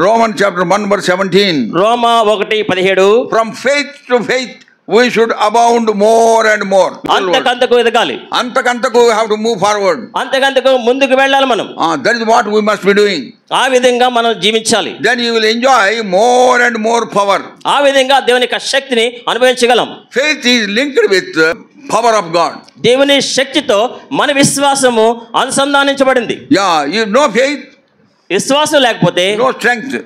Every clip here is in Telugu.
Romans chapter 1 verse 17. Roma 1:17. From faith to faith we should abound more and more. అంతకంతకు ఎదగాలి. అంతకంతకు we have to move forward. అంతకంతకు ముందుకు వెళ్ళాలి మనం. That is what we must be doing. ఆ విధంగా మనం జీవించాలి. Then you will enjoy more and more power. ఆ విధంగా దేవుని యొక్క శక్తిని అనుభవించగలం. Faith is linked with the power of God. దేవుని శక్తితో మన విశ్వాసము అనుసంధానించబడింది. Yeah, you no faith, విశ్వాసం లేకపోతే no strength.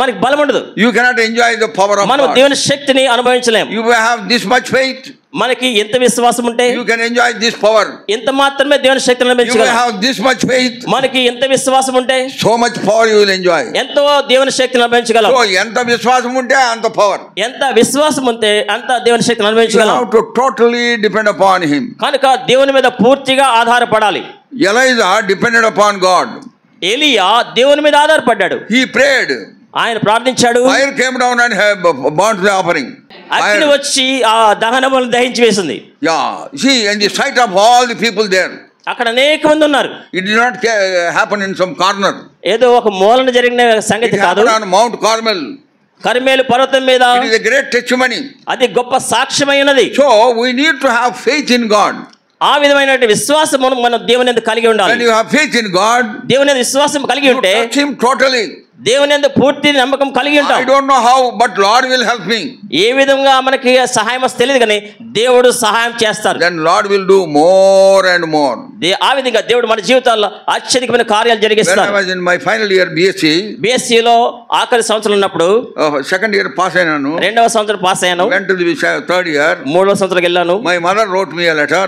మనకి బలం ఉండదు. You cannot enjoy the power of మనం God. దేవుని శక్తిని అనుభవించలేం. You have this much faith, మనకి ఎంత విశ్వాసం ఉంటే you can enjoy this power. ఎంత మాత్రమే దేవుని శక్తిని You అనుభవించగలం. have this much faith, మనకి ఎంత విశ్వాసం ఉంటే so much power you will enjoy. ఎంతో దేవుని శక్తిని అనుభవించగలం. So ఎంత విశ్వాసం ఉంటే అంత power. ఎంత విశ్వాసం ఉంటే అంత దేవుని శక్తిని You అనుభవించగలం. have to totally depend upon him. కనుక దేవుని మీద పూర్తిగా ఆధారపడాలి. Elijah depended upon God. ఎలియా దేవుని మీద ఆధారపడ్డాడు. He prayed. ఆయన ప్రార్థించాడు. Fire came down and burnt the offering. అగ్ని వచ్చి ఆ దహనములను దహించి వేసింది. Yeah, see, in the sight of all the people there, అక్కడ అనేక మంది ఉన్నారు. it did not happen in some corner. ఏదో ఒక మూలన జరిగిన సంగతి It కాదు. happened on Mount Carmel. Carmel పర్వతం మీద It is a great testimony. అది గొప్ప సాక్ష్యమై ఉన్నది. So we need to have faith in God. ఆ విధమైన విశ్వాసమును మనం దేవుని యందు కలిగి ఉండాలి. When you have faith in God, దేవుని యందు విశ్వాసం కలిగి you ఉంటే trust him totally. దేవుని యందు పూర్తి నమ్మకం కలిగి ఉంటాం. I don't know how, but Lord will help me. ఏ విధంగా మనకి సహాయం వస్తే తెలియదు కానీ దేవుడు సహాయం చేస్తారు. Then Lord will do more and more. ఆ విధంగా దేవుడు మన జీవితాల్లో అత్యధికమైన కార్యాలు When జరిగిస్తారు. I was in my final year BSc, బిఎస్సిలో ఆఖరి సంవత్సరం ఉన్నప్పుడు second year pass ayanu, రెండవ సంవత్సరం పాస్ అయ్యాను. went to the third year. మూడవ సంవత్సరం వెళ్ళాను. My mother wrote me a letter.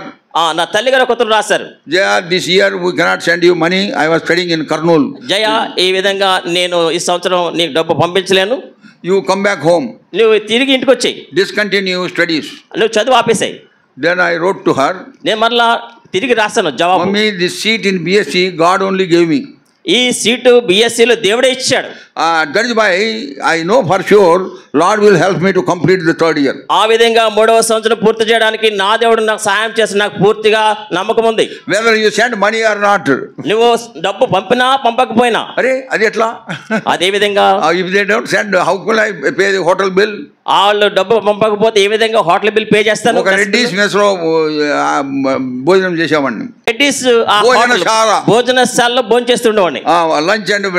నా తల్లి గారు ఒకరు రాశారు. Jaya, this year we cannot send you money. I was studying in Kurnool. జయ, ఈ విధంగా నేను ఈ సంవత్సరం నీకు డబ్బు పంపించలేను. You come back home. నువ్వు తిరిగి ఇంటికి వచ్చేయి. Discontinue studies. నువ్వు చదువు ఆపేసాయి. Then I wrote to her. నేను మరలా తిరిగి రాశాను జవాబు. Mummy, this seat in BSc God only gave me. ఈ సీటు బిఎస్సిలో దేవుడే ఇచ్చాడు. That is why I know for sure Lord will help me to complete the third year. ఆ విధంగా మూడవ సంవత్సరం పూర్తి చేయడానికి నా దేవుడు నాకు సహాయం చేసి నాకు పూర్తిగా నమ్మకం ఉంది. Whether you send money or not. నువ్వు డబ్బు పంపినా పంపకపోయినా అరే అది ఎట్లా? అదే విధంగా If they don't send, how will I pay the hotel bill? వాళ్ళు డబ్బు పంపకపోతే ఏ విధంగా హోటల్ బిల్ పే చేస్తాను? ఒక రెడ్డిస్ మెస్ లో భోజనం చేసామండి. రెడ్డిస్ భోజనశాల. భోజనశాలలో భోజనం చేస్తుండేవాడిని. Lunch and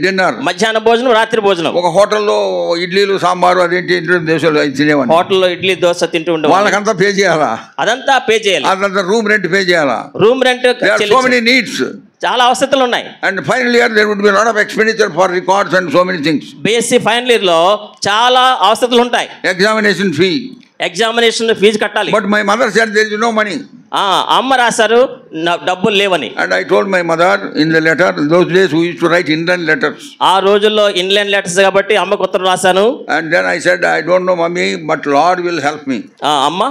dinner. మధ్యాహ్నం భోజనం, రాత్రి భోజనం. ఒక హోటల్లో ఇడ్లీలు సాంబారు అదేంటి దేశాలు తినేవాడిని. హోటల్లో ఇడ్లీ దోశ తింటూ ఉండేవాడిని. వాళ్ళకంతా పే చేయాలా? అదంతా పే చేయాలి. అదంతా రూమ్ రెంట్ పే చేయాలా? Room rent. So many needs. చాలా అవసరాలు ఉన్నాయి. And final year there would be a lot of expenditure for records and so many things. BSc final year లో చాలా అవసరాలు ఉంటాయి. Examination fee. ఎగ్జామినేషన్ ఫీజు కట్టాలి. But my mother said there is no money. అమ్మ రాశారు డబ్బులు లేవని. And I told my mother in the letter, those days we used to write Indian letters. ఆ రోజుల్లో ఇంగ్లాండ్ లెటర్స్ కాబట్టి అమ్మకు ఉత్తరం రాశాను. And then I said, I don't know mummy, but Lord will help me. అమ్మ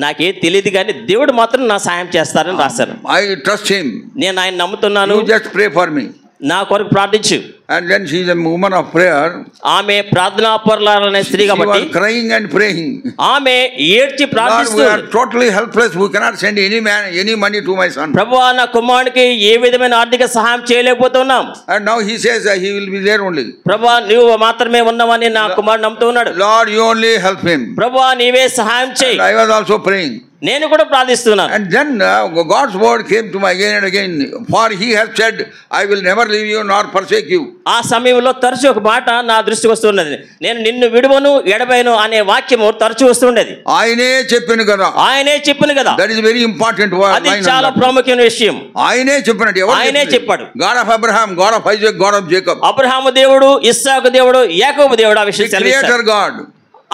నాకేం తెలియదు కానీ దేవుడు మాత్రం నా సాయం చేస్తారని రాశారు. I trust him. నేను ఆయన నమ్ముతున్నాను. You just pray for me. నా కొరకు ప్రార్థించు. And then she is a woman of prayer. ఆమె ప్రార్థనా పరురాలనే స్త్రీ కాబట్టి she was crying and praying. ఆమె ఏడ్చి ప్రార్థిస్తూ, we are totally helpless. We cannot send any money to my son. ప్రభువా నా కుమారునికి ఏ విధమైన ఆర్థిక సహాయం చేయలేకపోతున్నాం. And now he says he will be there only. ప్రభువా నువ్వు మాత్రమే ఉన్నావని నా కుమారుడు నమ్ముతున్నాడు. Lord, you only help him. ప్రభువా నీవే సహాయం చేయి. I was also praying. నేను కూడా ప్రార్థిస్తున్నాను. And then God's word came to me again and again. For he has said, I will never leave you nor forsake you. ఆ సమయంలో తరచు ఒక మాట నా దృష్టికి వస్తున్నది. నేను నిన్ను విడువను ఎడబైను అనే వాక్యము తరచు వస్తుండేది. ఆయనే చెప్పిన కదా. ఆయనే చెప్పిన కదా. That is very important word. అది చాలా ప్రాముఖ్యమైన విషయం. ఆయనే చెప్పినట్టు ఎవరు? ఆయనే చెప్పాడు. God of Abraham, God of Isaac, God of Jacob. Abraham దేవుడు, ఇస్సాకు దేవుడు, యాకోబు దేవుడు. ఆ విషయం సెలవిస్తాడు. Creator God.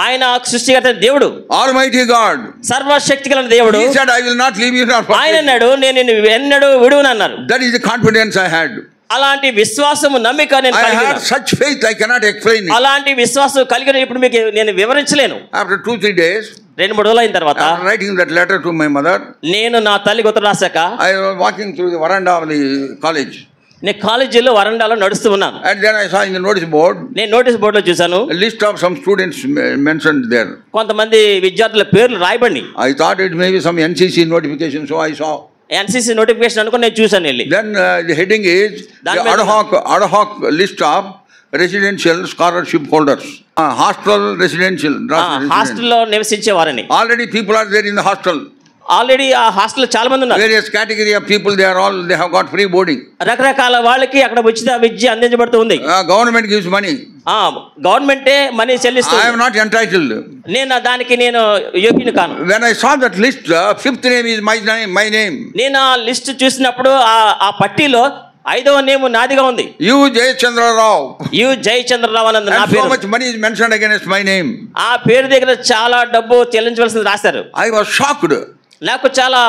ఆయన సృష్టికర్త దేవుడు. Almighty God. సర్వశక్తిగల దేవుడు. He said, I will not leave you nor forsake you. ఆయన అన్నాడు నేను నిన్ను ఎన్నడూ విడువను అన్నారు. That is the confidence I had. అలాంటి విశ్వాసము నమ్మిక నేను కలిగి ఉన్నాను. I had such faith I cannot explain it. అలాంటి విశ్వాసం కలిగిన ఇప్పుడు మీకు నేను వివరించలేను. After 2-3 days, 2-3 రోజులు అయిన తర్వాత, writing that letter to my mother, నేను నా తల్లికి ఉత్తరం రాశాక, I was walking through the veranda of the college. నేను కాలేజీలో వరండాలో నడుస్తూ ఉన్నాను. And then I saw in the notice board, నేను నోటీస్ బోర్డులో చూశాను, a list of some students mentioned there. కొంతమంది విద్యార్థుల పేర్లు రాయబడి. I thought it may be some NCC notification, so I saw. NCC notification అనుకుని నేను చూశాను వెళ్ళి. Then the heading is the ad hoc list of residential scholarship holders. Hostel residential. హాస్టల్లో నివసించేవారని. Already people are there in the hostel. Already ఆ హాస్టల్లో చాలా మంది ఉన్నారు. Various category of people, they have got free boarding. రకరకాల వాళ్ళకి అక్కడ ఉచిత విద్య అందించబడుతూ ఉంది. Government gives money. గవర్నమెంటే మనీ చెల్లిస్తుంది. I am not entitled. దానికి నేను యోగ్యుని కాను. When I saw that list, fifth name is my name. నేను ఆ లిస్ట్ చూసినప్పుడు ఆ పట్టీలో 5వ నేమ్ నాదిగా ఉంది. యు జయచంద్రరావు. యు జయచంద్రరావు అన్నది నా పేరు. So much money is mentioned against my name. ఆ పేరు దగ్గర చాలా డబ్బు చెల్లించవలసింది రాశారు. I was shocked. నాకు చాలా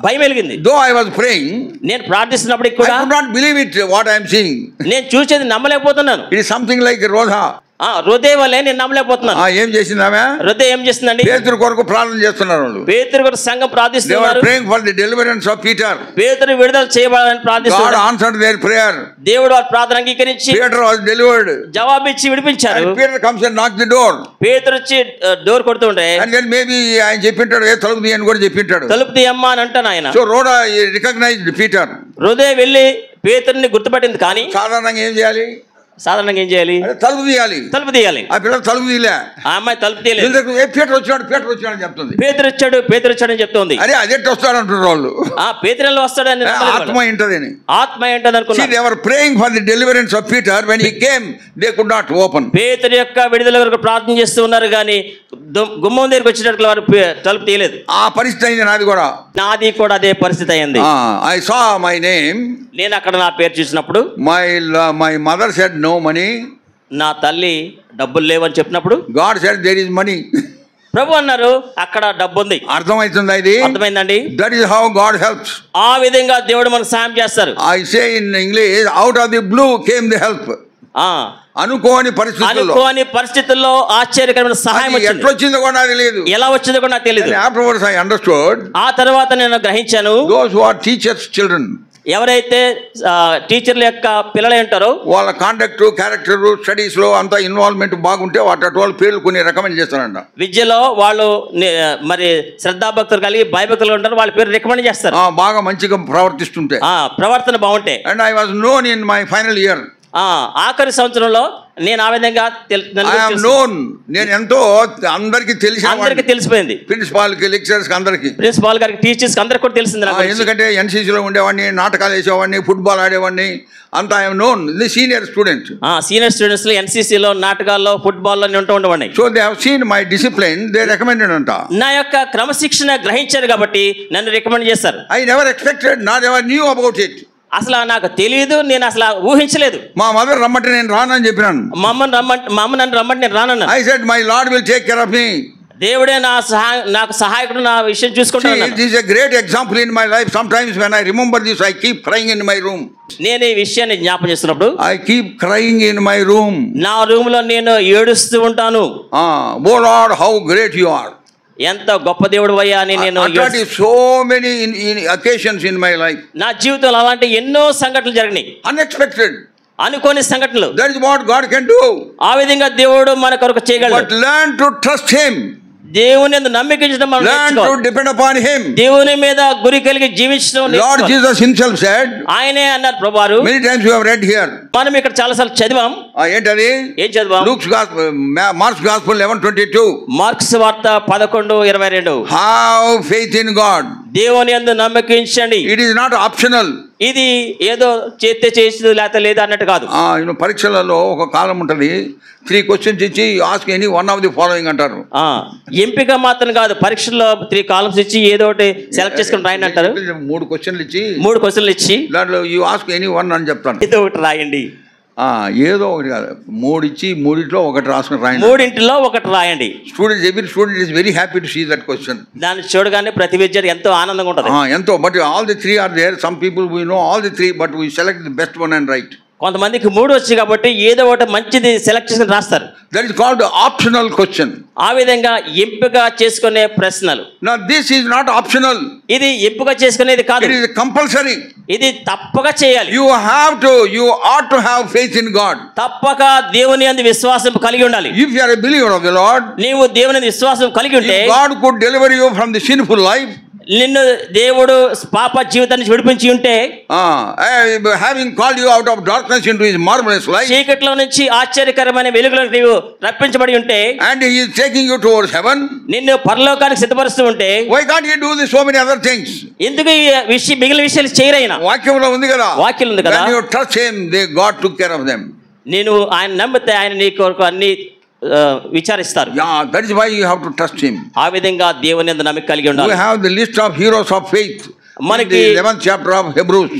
భయం కలిగింది. Though I was praying, నేను ప్రార్థిస్తున్నప్పుడు కూడా I could not believe it what I am seeing. నేను చూసేది నమ్మలేకపోతున్నాను. It is something like Rodha. హృదయ వల్లే నేను నమ్మలేకపోతున్నాను. ఏం చేసింది ఆమె? హృదయ ఏం చేస్తుందండి? పేతురు కొరకు ప్రార్థన చేస్తున్నారు వాళ్ళు. పేతురు కొరకు సంఘం ప్రార్థిస్తున్నారు. They were praying for the deliverance of Peter. పేతురు విడుదల చేయబడాలని ప్రార్థిస్తున్నారు. God answered their prayer. దేవుడు వారి ప్రార్థన అంగీకరించి Peter was delivered. జవాబిచ్చి విడిపించారు. And Peter comes and knocks the door. పేతురు వచ్చి డోర్ కొడుతుంటే, and then maybe ఆయన చెప్పింటాడు, తలుపు తీయని కూడా చెప్పింటాడు. తలుపు తీయమ్మా అని అంటాను ఆయన. So Rhoda recognized Peter. హృదయ వెళ్ళి పేతురుని గుర్తుపట్టింది. కానీ సాధారణంగా ఏం చేయాలి? సాధారణంగా ఏం చేయాలి? తలుపు తీయాలి. తలుపు తీయాలి. ఆ పిల్లలు తలుపు తీయలే. ఆ అమ్మాయి తలుపు తీయలేదు. పేతురు వచ్చాడు అని చెప్తుంది. పేతురు వచ్చాడు అని చెప్తుంది. అరే అదెట్ వస్తాడు అంటారు వాళ్ళు. పేతురు వస్తాడని ఆత్మ ఏంటదని. ఆత్మ ఏంటది అనుకున్నారు. They were praying for the deliverance of Peter. When he came, they could not open. పేతురు యొక్క విడుదల కొరకు ప్రార్థన చేస్తూ ఉన్నారు, కానీ గుమ్మం దగ్గరికి వచ్చేటట్లు వారు తలుపు తీయలేదు. ఆ పరిస్థితి అయింది నాది కూడా. నాది కూడా అదే పరిస్థితి అయింది. I saw my name. నేను అక్కడ నా పేరు చూసినప్పుడు my mother said no money. నా తల్లి డబ్బులు లేవని చెప్పినప్పుడు God said there is money. ప్రభు అన్నారు అక్కడ డబ్బు ఉంది. అర్థమవుతుందా? ఇది అర్థమైందండి. That is how God helps. ఆ విధంగా దేవుడు మనకు సహాయం చేస్తారు. I say in English, out of the blue came the help. అనుకోని పరిస్థితుల్లో ఆశ్చర్యకరమైన సహాయం వచ్చింది. ఎట్లా వచ్చిందో కూడా నాకు తెలియదు. ఎలా వచ్చిందో కూడా నాకు తెలియదు. Afterwards I understood. ఆ తర్వాత నేను గ్రహించాను. Those who are teachers' children. ఎవరైతే టీచర్ల యొక్క పిల్లలు ఉంటారో వాళ్ళ కాండక్ట్, క్యారెక్టర్, స్టడీస్ లో అంతా ఇన్వాల్వ్మెంట్ బాగుంటే వాళ్ళు పేర్లు కొన్ని రికమెండ్ చేస్తారంట. విద్యలో వాళ్ళు మరి శ్రద్ధాభక్తులు కలిగి భయభక్తులు ఉంటారు, వాళ్ళ పేరు రికమెండ్ చేస్తారు. బాగా మంచిగా ప్రవర్తిస్తుంటే, ప్రవర్తన బాగుంటే. And I was known in my final year. ఆఖరి సంవత్సరంలో నేను ఆ విధంగా నేను ఎంతో అందరికి తెలిసిపోయింది. ప్రిన్సిపాల్ కి, లెక్చరర్స్ కి, అందరికి, ప్రిన్సిపాల్ గారికి, టీచర్స్ కి అందరికి కూడా తెలిసింది. ఎందుకంటే ఎన్సీసీలో ఉండేవాడిని, నాటకాలు వేసేవాడిని, ఫుట్బాల్ ఆడేవాడిని, అంతా I'm known the senior student. Senior students లో ఎన్సీసీలో, నాటకాల్లో, ఫుట్బాల్ లో ఉండేవాడిని. So they have seen my discipline, they recommended అంట. నా యొక్క క్రమశిక్షణ గ్రహించారు కాబట్టి నన్ను రికమెండ్ చేశారు. I never expected, not ever knew about it. అసలు నాకు తెలియదు, నేను అసలు ఊహించలేదు. మా మదర్ రమ్మంటే నేను రానని చెప్పినాను. మా అమ్మ నన్ను రమ్మంటే నేను రానన్నా. I said my Lord will take care of me. దేవుడే నాకు సహాయకుడు, నా విషయం చూసుకుంటాను. It is a great example in my life. Sometimes when I remember this, I keep crying in my room. నేను ఈ విషయాన్ని జ్ఞాపకం చేస్తున్నప్పుడు I keep crying in my room. నా రూమ్ లో నేను ఏడుస్తూ ఉంటాను. Oh Lord, how great you are. ఎంత గొప్ప దేవుడు అయ్యా అని నేను. So many occasions in my life. నా జీవితంలో అలాంటి ఎన్నో సంఘటనలు జరిగినాయి. అన్ఎక్స్పెక్టెడ్, అనుకోని సంఘటనలు. That is what God can do. ఆ విధంగా దేవుడు మన కొరకు చేయగలడు. But learn to trust him. దేవుని యందు నమ్మిక ఉంచడం మనం నేర్చుకోవాలి. Learn to depend upon him. దేవుని మీద గురి కలిగి జీవించడం నేర్చుకోవాలి. Lord Jesus himself said, ఆయనే అన్నారు ప్రభువారు. Many times you have read here. మనం ఇక్కడ చాలా సార్లు చదివాం. ఏంటది? ఏం చదివాం? Luke's gospel, Mark's gospel 11:22. Marks వార్త 11:22. Have faith in God. దేవుని యందు నమ్మిక ఉంచండి. It is not optional. ఇది ఏదో చేస్తే చేసి లేకపోతే లేదా అన్నట్టు కాదు. పరీక్షలలో ఒక కాలం ఉంటుంది, 3 questions ఇచ్చి ask any one of the following అంటారు. ఎంపిక మాత్రం కాదు, పరీక్షల్లో 3 కాలమ్స్ ఇచ్చి ఏదో ఒకటి సెలెక్ట్ చేసుకుని రాయండి అంటారు. 3 క్వశ్చన్లు ఇచ్చి దాంట్లో యూ ఆస్క్ ఎనీ వన్ అని చెప్తాను, ఏదో ఒకటి రాయండి. ఏదో ఒకటి కాదు, 3 ఇచ్చి 3 ఒకటి రాసుకుని రాయండి. 3 ఒకటి రాయండి. Every student is very happy to see that question. దాన్ని చూడగానే ప్రతి విద్యార్థి ఎంతో ఆనందంగా ఉంటుంది. ఎంతో. But all the 3 are there. Some people we know all the 3 but we select the best one and write. కొంతమందికి 3 వచ్చి కాబట్టి ఏదో ఒకటి మంచిది సెలెక్ట్ చేసుకుని రాస్తారు. That is called optional question. ఆ విధంగా ఎంపిక చేసుకునే ప్రశ్నలు. Now this is not optional. ఇది ఎంపిక చేసుకునేది కాదు, ఇట్ ఇస్ కంపల్సరీ. ఇది తప్పక చేయాలి. You ought to have faith in God. తప్పక దేవుని యందు విశ్వాసం కలిగి ఉండాలి. If you are a believer of the Lord, నీవు దేవుని యందు విశ్వాసం కలిగి ఉంటే, God could deliver you from the sinful life. నిన్ను దేవుడు పాప జీవితాన్ని విడిపించి ఉంటే, having called you out of darkness into his marvelous light, చీకటిలో నుంచి ఆశ్చర్యకరమైన వెలుగులోకి నీవు రప్పించబడి ఉంటే, and he is taking you towards heaven, నిన్ను పరలోకానికి సిద్ధపరుస్తూ ఉంటే, why can't he do this so many other things? ఎందుకు ఈ మిగిలిన విషయాలు చేయరైనా? వాక్యంలో ఉంది కదా, వాక్యం ఉంది కదా, when you trust him, God took care of them. నేను ఆయన నమ్మితే ఆయన నీ కొరకు అన్ని విచారిస్తారు. That is why you have to trust him. ఆ విధంగా దేవుని యందు నమ్మిక కలిగి ఉండాలి. We have the list of heroes of faith. మనకి 11th chapter of Hebrews.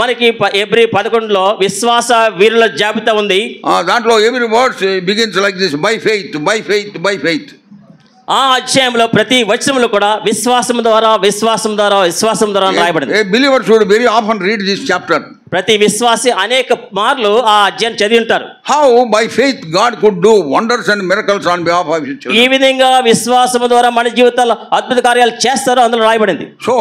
మనకి హెబ్రీ 11లో విశ్వాస వీరుల జాబితా ఉంది. దాంట్లో every word begins like this: by faith, by faith, by faith. ఆ అధ్యాయంలో ప్రతి వచనంలో కూడా విశ్వాసం ద్వారా విశ్వాసం ద్వారా విశ్వాసం ద్వారా రాయబడింది. A believer should very often read this chapter. ప్రతి విశ్వాసి అనేక మార్లు ఆ అధ్యాయం చదివి ఉంటారు. How by faith God could do wonders and miracles on behalf of his children. ఈ విధంగా విశ్వాసం ద్వారా మన జీవితాల్లో అద్భుత కార్యాలు చేస్తారో అందులో రాయబడింది. So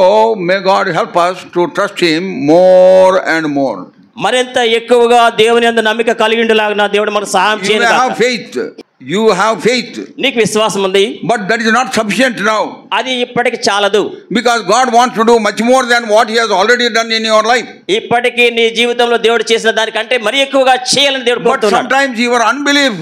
may God help us to trust him more and more. మరింత ఎక్కువగా దేవుని యందు నమ్మిక కలిగి ఉండేలాగా దేవుడు మనకు సహాయం చేయాలి. You have faith. నీకు విశ్వాసం ఉంది, but that is not sufficient now. అది ఇప్పటికి చాలదు. Because God wants to do much more than what he has already done in your life. ఇప్పటికి నీ జీవితంలో దేవుడు చేసిన దానికంటే మరి ఎక్కువగా చేయాలని దేవుడు కోరుతున్నాడు. But sometimes your unbelief,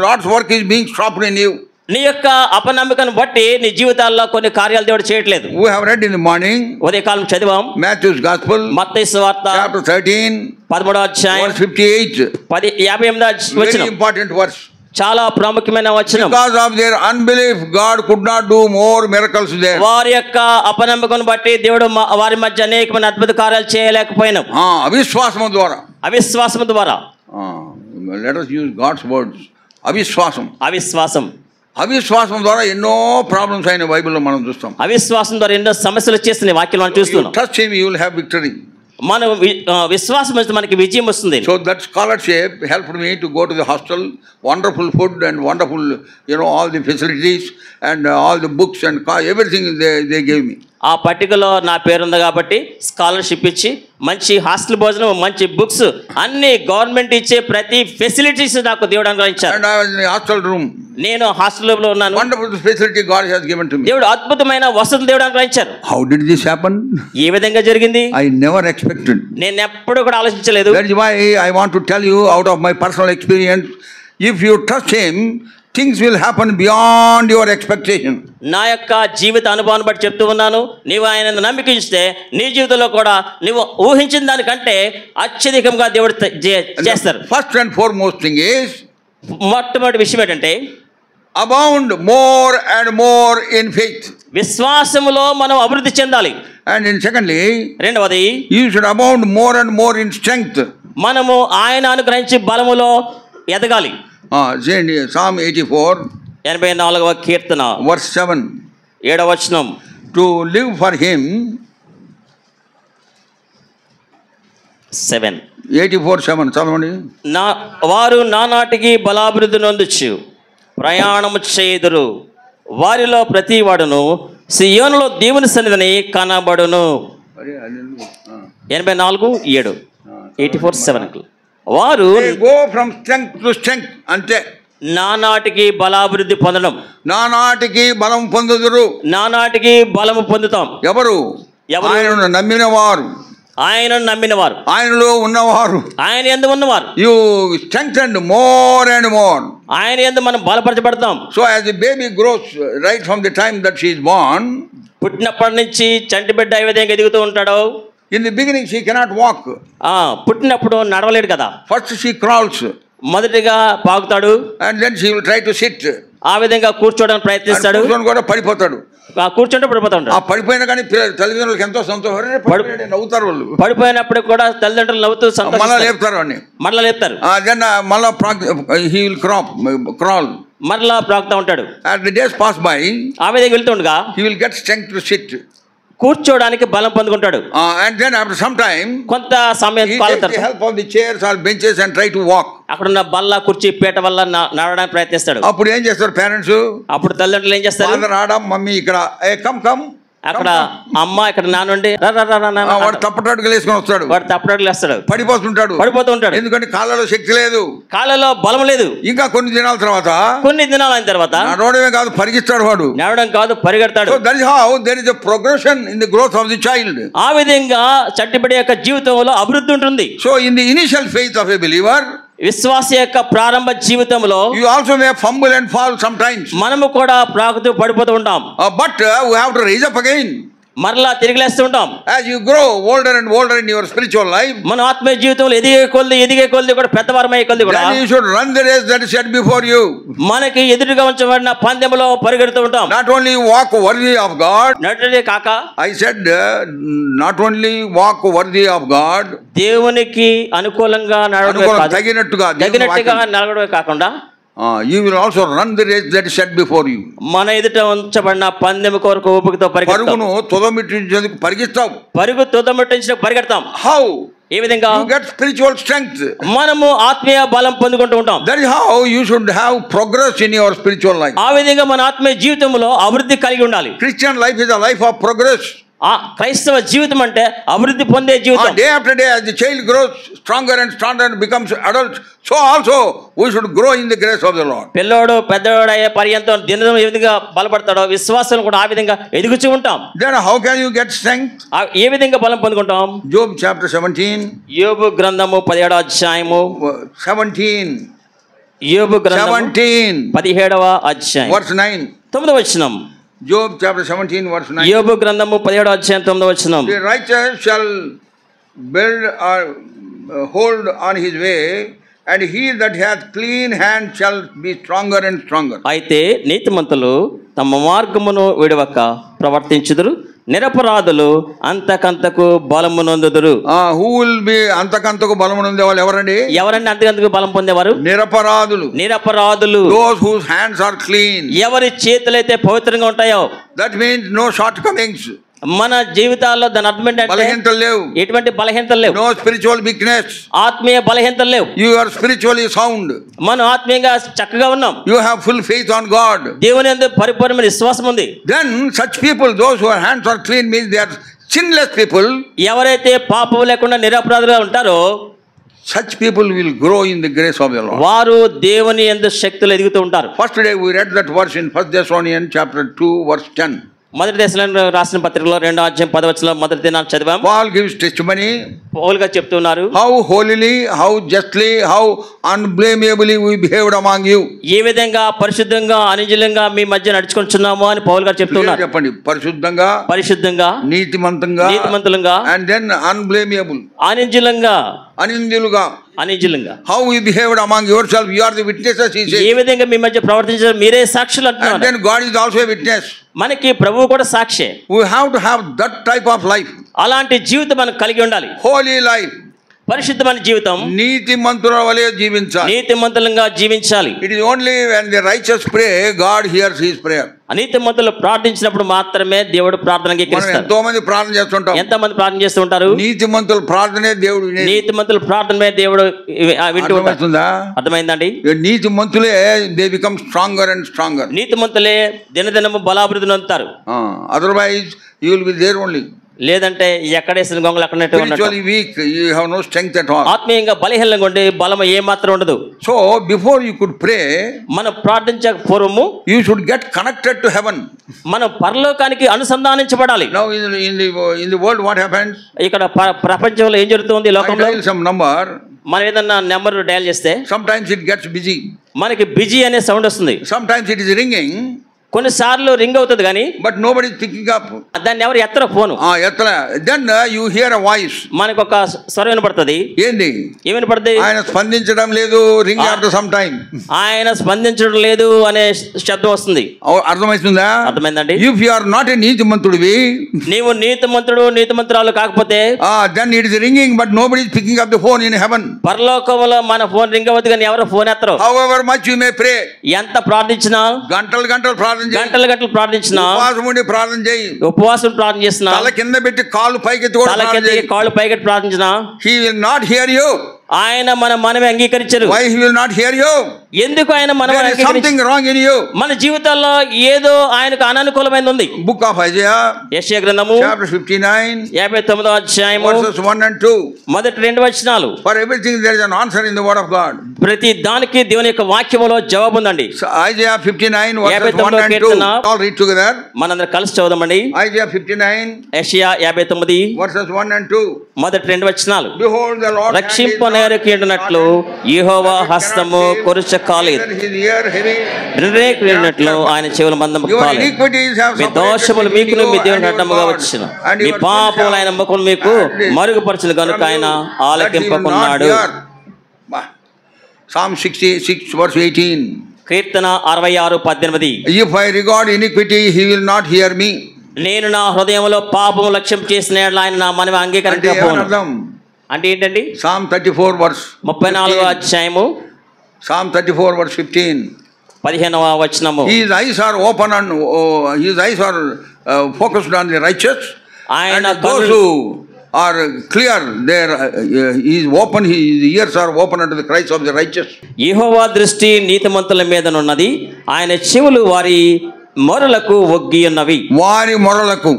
Lord's work is being stopped in you. నీ యొక్క అపనమ్మకను బట్టి నీ జీవితాల్లో కొన్ని కార్యాలు దేవుడు చేయట్లేదు. We have read in the morning, ఉదయకాలం చదివాం, Matthew's Gospel, మత్తయి సువార్త chapter 13, 13వ అధ్యాయం verse 58. 58వ వచనం. Very important verse. చాలా ప్రాముఖ్యమైన వచనం. Because of their unbelief, God could not do more miracles there. వారి యొక్క అపనమ్మకను బట్టి దేవుడు వారి మధ్య అనేకమైన అద్భుత కార్యాలు చేయలేకపోయినాం. అవిశ్వాసం ద్వారా. అవిశ్వాసం ద్వారా. Let us use God's words. అవిశ్వాసం. అవిశ్వాసం. అవిశ్వాసం ద్వారా ఎన్నో ప్రాబ్లమ్స్ అయిన బైబిల్లో మనం చూస్తాం. అవిశ్వాసం ద్వారా ఎన్నో సమస్యలు వచ్చేస్తున్నాయి వాక్యం మనం చూస్తున్నాం. Trust him, you will have victory. మనం విశ్వాసం వస్తే మనకి విజయం వస్తుంది. So that scholarship helped me to go to the hostel. Wonderful food and wonderful, all the facilities and all the books and everything they gave me. ఆ పట్టికలో నా పేరుంది కాబట్టి స్కాలర్షిప్ ఇచ్చి మంచి హాస్టల్ భోజనం, మంచి బుక్స్, అన్ని గవర్నమెంట్ ఇచ్చే ప్రతి ఫెసిలిటీస్ నాకు దేవుడు అనుగ్రహించారు. And I was in the hostel room. నేను హాస్టల్లో ఉన్నాను. Wonderful facility God has given to me. దేవుడు అద్భుతమైన వసతులు దేవుడు అనుగ్రహించారు. How did this happen? ఏ విధంగా జరిగింది? I never expected. నేను ఎప్పుడు కూడా ఆలోచించలేదు. That is why I want to tell you out of my personal experience, if you trust him, things will happen beyond your expectation. నా యొక్క జీవిత అనుభవాన్ని బట్టి చెప్తూ ఉన్నాను, నీవు ఆయన నమ్మికించితే నీ జీవితంలో కూడా నువ్వు ఊహించిన దానికంటే అత్యధికంగా దేవుడు చేస్తారు. First and foremost thing is, మొట్టమొదటి విషయం ఏంటంటే, abound more and more in faith. విశ్వాసములో మనం అభివృద్ధి చెందాలి. And in secondly, రెండవది, you should abound more and more in strength. మనము ఆయన అనుగ్రహించి బలములో ఎదగాలి. Psalm 84, 84వ కీర్తన verse 7. 7వ వచనం. To live for him. 7. 84:7 చదవండి. వారు నానాటికి బలాభివృద్ధి నొందొచ్చు, ప్రయాణము చేయుదురు, వారిలో ప్రతి వాడును సియోనులో దేవుని సన్నిధిని కనబడును. 84:7. 84:7. వారు go from strength to strength. అంటే నానాటికి బలాభివృద్ధి పొందడం. నానాటికి బలం పొందుదురు. నానాటికి బలము పొందుతాం. ఎవరు? ఆయనను నమ్మిన వారు. ఆయనను నమ్మిన వారు, ఆయనలో ఉన్నవారు, ఆయన యందు ఉన్నవారు. You strengthened more and more. ఆయన యందు మనం బలపరచబడతాం. So as the baby grows right from the time that she is born, పుట్టినప్పటి నుంచి చంటి బిడ్డ ఏ విధంగా ఎదుగుతూ ఉంటాడో, in the beginning she cannot walk. పుట్టినప్పుడు నడవలేడు కదా. First she crawls. మొదటిగా పాకుతాడు. And then she will try to sit. ఆ విధంగా కూర్చోవడానికి ప్రయత్నిస్తాడు. కూర్చొని కూడా పడిపోతాడు. కూర్చుంటే పడిపోతాడు. ఆ పడిపోయినా కానీ తల్లిదండ్రులకు ఎంతో సంతోషం, నవ్వుతారు వాళ్ళు. పడిపోయినప్పుడు కూడా తల్లిదండ్రులు నవ్వుతూ మళ్ళా లేపుతారు అని, మళ్ళా లేపుతారు. దెన్ మళ్ళా he will crawl. మరలా ప్రాకుతా ఉంటాడు. As the days pass by, ఆ విధంగా వెళ్తుండగా he will get strength to sit. కూర్చోడానికి బలం పొందుకుంటాడు. And then after some time, కొంత సమయం he takes the help of the chairs or benches and try to walk. అక్కడున్న బల్ల కుర్చీ పీట వల్ల నడవడానికి ప్రయత్నిస్తాడు. అప్పుడు ఏం చేస్తారు పేరెంట్స్? అప్పుడు తల్లిదండ్రులు ఏం చేస్తారు? ఫాదర్ ఆడమ్ మమ్మీ ఇక్కడ, కమ్ అక్కడ అమ్మ ఇక్కడ నానుండి వాడు తప్పటడుగులు వేసుకొని వస్తాడు, వాడు తప్పటడుగులు వేస్తాడు, పడిపోతూ ఉంటాడు. ఎందుకంటే కాళ్ళలో శక్తి లేదు, కాళ్ళలో బలం లేదు. ఇంకా కొన్ని దినాల అయిన తర్వాత నడవడమే కాదు పరిగెత్తాడు, వాడు నడవడం కాదు పరిగెడతాడు. That is how there is a progression in the growth of the child. ఆ విధంగా చట్టిబడి యొక్క జీవితంలో అభివృద్ధి ఉంటుంది. So in the initial faith of a believer, విశ్వాస యొక్క ప్రారంభ జీవితంలో you also may fumble and fall sometimes. మనము కూడా ప్రాకుతూ పడిపోతూ ఉంటాం. But we have to raise up again. మరలా తిరిగి లేస్తూ ఉంటాం. As you grow older and older in your spiritual life, మన ఆత్మీయ జీవితంలో ఎదిగే కొద్ది కూడా పెద్దవారమయ్యే కొద్ది కూడా you should run the race that is set before you. మనకి ఎదురుగా ఉంచబడిన పందెంలో పరిగెడుతూ ఉంటాం. Not only walk worthy of God, నటుడే కాక I said not only walk worthy of God, దేవునికి అనుకూలంగా నడవడమే కాదు, తగినట్టుగా నడవడమే కాకుండా you will also run the race that is set before you. మన ఎదుట ఉంచబడిన పందెం కొరకు ఓపికతో పరుగును తుదముట్టించేందుకు పరిగెత్తాం, పరుగు తుదముట్టించడానికి పరిగెడతాం. How? ఏ విధంగా? You get spiritual strength. మనము ఆత్మీయ బలం పొందుకుంటూ ఉంటాం. That is how you should have progress in your spiritual life. ఆ విధంగా మన ఆత్మీయ జీవితంలో అభివృద్ధి కలిగి ఉండాలి. Christian life is a life of progress. క్రైస్తవ జీవితం అంటే అభివృద్ధి పొందే జీవితం. Day after day, as the child grows stronger and stronger and becomes adult, so also we should grow in the grace of the Lord. పిల్లోడు పెద్దవాడు అయ్యే పర్యంతం దినదినం ఏ విధంగా బలపడతాడో విశ్వాసం కూడా ఆ విధంగా ఎదుగుతూ ఉంటాం. Then how can you get strength? ఏ విధంగా బలం పొందుకుంటాం? Job chapter 17. యోబు గ్రంథము 17వ అధ్యాయము 17. యోబు గ్రంథము 17 17వ అధ్యాయం verse 9. 9వ వచనం. Job chapter 17 verse 9. యోబు గ్రంథము 17వ అధ్యాయం 9వ వచనం. The righteous shall build or hold on his way, and he that hath clean hand shall be stronger and stronger. అయితే నీతిమంతులు తమ మార్గమును విడవక ప్రవర్తించుదురు, నిరపరాధులు అంతకంతకు బలము నొందుదురు. Who will be అంతకంతకు బలము నొందే వాళ్ళు ఎవరండి? అంతకంతకు బలం పొందేవారు? నిరపరాధులు. Those whose hands are clean. ఎవరి చేతులైతే పవిత్రంగా ఉంటాయో. That means no shortcomings. మన జీవితాల్లో దాని అర్థం ఏంటంటే బలహీనతలు లేవు, ఎటువంటి బలహీనతలు లేవు. నో స్పిరిచువల్ వీక్నెస్, ఆత్మీయ బలహీనతలు లేవు. యు ఆర్ స్పిరిచువల్లీ సౌండ్, మనం ఆత్మీయంగా చక్కగా ఉన్నాం. You have full faith on God, దేవుని యందు పరిపూర్ణమైన విశ్వాసం ఉంది. Then such people, those who are hands are clean, means they are sinless people. ఎవరైతే పాపం లేకుండా నిరపరాధులుగా ఉంటారో such people will grow in the grace of the Lord. వారు దేవుని యందు శక్తిలో ఎదుగుతూ ఉంటారు. First day we read that verse in 1 Thessalonians chapter 2 verse 10. మొదటి దశలోనికె రాసిన పత్రికలో 2వ అధ్యాయం 10వ వచనంలో మొదటి దినాన్ని చదివాం. Paul gives testimony, పౌలుగా చెప్తున్నారు, how holily, how justly, how unblameably we behaved among you. ఏ విధంగా పరిశుద్ధంగా అనింజలంగా మీ మధ్య నడుచుకొంచున్నామో అని పౌలు గారు చెప్తున్నారు. చెప్పండి, పరిశుద్ధంగా నీతిమంతంగా and then unblameable, అనింజలుగా how we behaved among yourselves, you are the witnesses, he says. ఏ విధంగా మీ మధ్య ప్రవర్తించారో మీరే సాక్షులు అంటున్నారు. And then God is also a witness. మనకి ప్రభువు కూడా సాక్షి. We have to have that type of life. అలాంటి జీవితం మనం కలిగి ఉండాలి. Holy life, పరిశుద్ధమైన జీవితం, నీతిమంతుల వలె జీవించాలి, నీతిమంతులంగా జీవించాలి. It is only when the righteous pray, God hears his prayer. నీతిమంతులు ప్రార్థించినప్పుడు మాత్రమే దేవుడు ప్రార్థన అంగీకరిస్తాడు. ఎంతో మంది ప్రార్థన చేస్తుంటాం, ఎంతమంది ప్రార్థన చేస్తూ ఉంటారు. నీతిమంతుల ప్రార్థనే దేవుడు వినేది, నీతిమంతుల ప్రార్థనే దేవుడు వింటూ ఉంటాడు. అర్థమైందండి? నీతిమంతులే they become stronger and stronger. నీతిమంతులే దినదినము బలాభివృద్ధి నొందుతారు. Otherwise you will be there only. లేదంటే ఎక్కడేసిన గొంగలు అక్కడనే ఉన్నట్టు. weak, you have no strength at all. ఆత్మీయంగా బలహీనంగా ఉండి బలం ఏ మాత్రం ఉండదు. So before you could pray, మనం ప్రార్థించక పూర్వము you should get connected to heaven. మనం పరలోకానికి అనుసంధానించబడాలి. Now in the world what happens? ఇక్కడ ప్రపంచంలో ఏం జరుగుతుంది? లోకంలో some number, మనం ఏదన్నా నెంబర్ డయల్ చేస్తే sometimes it gets busy, మనకి బిజీ అనే సౌండ్ వస్తుంది. sometimes it is ringing, కొన్నిసార్లు రింగ్ అవుతుంది కానీ but nobody is picking up. దాన్ని ఎవరు ఎత్తరు phone. then you hear a voice, మనకు ఒక స్వరం వినపడుతుంది. ఏంది? ఏం వినపడుతుంది? ఆయన స్పందించడం లేదు, రింగ్ after some time, ఆయన స్పందించడం లేదు అనే శబ్దం వస్తుంది. అర్థమవుతుందా? అర్థమైందండి? if you are not a నీతిమంతుడివి, నీవు నీతిమంతురాలు కాకపోతే, then it is ringing but nobody is picking up the phone in heaven. పరలోకంలో మన ఫోన్ రింగ్ అవుతుంది కానీ ఎవరు phone ఎత్తరు. however much you may pray, ఎంత ప్రార్థించినా, గంటలు గంటలు ప్రార్థించినా, ఉపవాసం ప్రార్థన చేసినా, తల కింద పెట్టి కాళ్ళు పైకెత్తి ప్రార్థించినా, he will not hear you. ఆయన మన మనమే అంగీకరించరు. Why he will not hear you? ఎందుకు ఆయన మనం There is something wrong in you. మన జీవితాల్లో ఏదో ఆయనకు అననుకూలమైనది ఉంది. Book of Isaiah, యెషయా గ్రంథము chapter 59, 59వ అధ్యాయము verses 1 and 2. మొదటి 2 వచనాలు. For everything there is an answer in the word of God. ప్రతి దానికి దేవుని యొక్క వాక్యములో జవాబు ఉందండి. So Isaiah 59 verses 1 and 2. All read together. మనందరం కలిసి చదువుదామండి. Isaiah 59 యెషయా 59 verses 1 and 2. మొదటి 2 వచనాలు. Behold, the Lord రక్షింపనేరకిండునట్లు యెహోవా హస్తము కొరుచ కాలేదు, నిర్ణయకుడినట్లు ఆయన చెవుల మందము కాలేదు. మీ దోషములు మీకును మీ దేవునికి అడ్డముగా వచ్చిన, మీ పాపములు ఆయన ముఖమును మీకు మరుగుపరచును గనుక ఆయన ఆలకింపకున్నాడు. Psalm 66 verse 18. Keerthana 66:18. If I regard iniquity, he will not hear me. నేను నా హృదయంలో పాపము లక్ష్యం చేసిన ఆయన నా మనవి అంగీకరించకపోను. అంటే ఏంటండి? Psalm 34 verse 34వ అధ్యాయము, Psalm 34 verse 15. 15వ వచనము. His eyes are open on his eyes are focused on the righteous, and those who are clear there he is open, his ears are open unto the cries of the righteous. యెహోవా దృష్టి నీతిమంతుల మీదనున్నది, ఆయన చెవులు వారి మొరలకు ఒగ్గి ఉన్నవి. వారి మొరలకు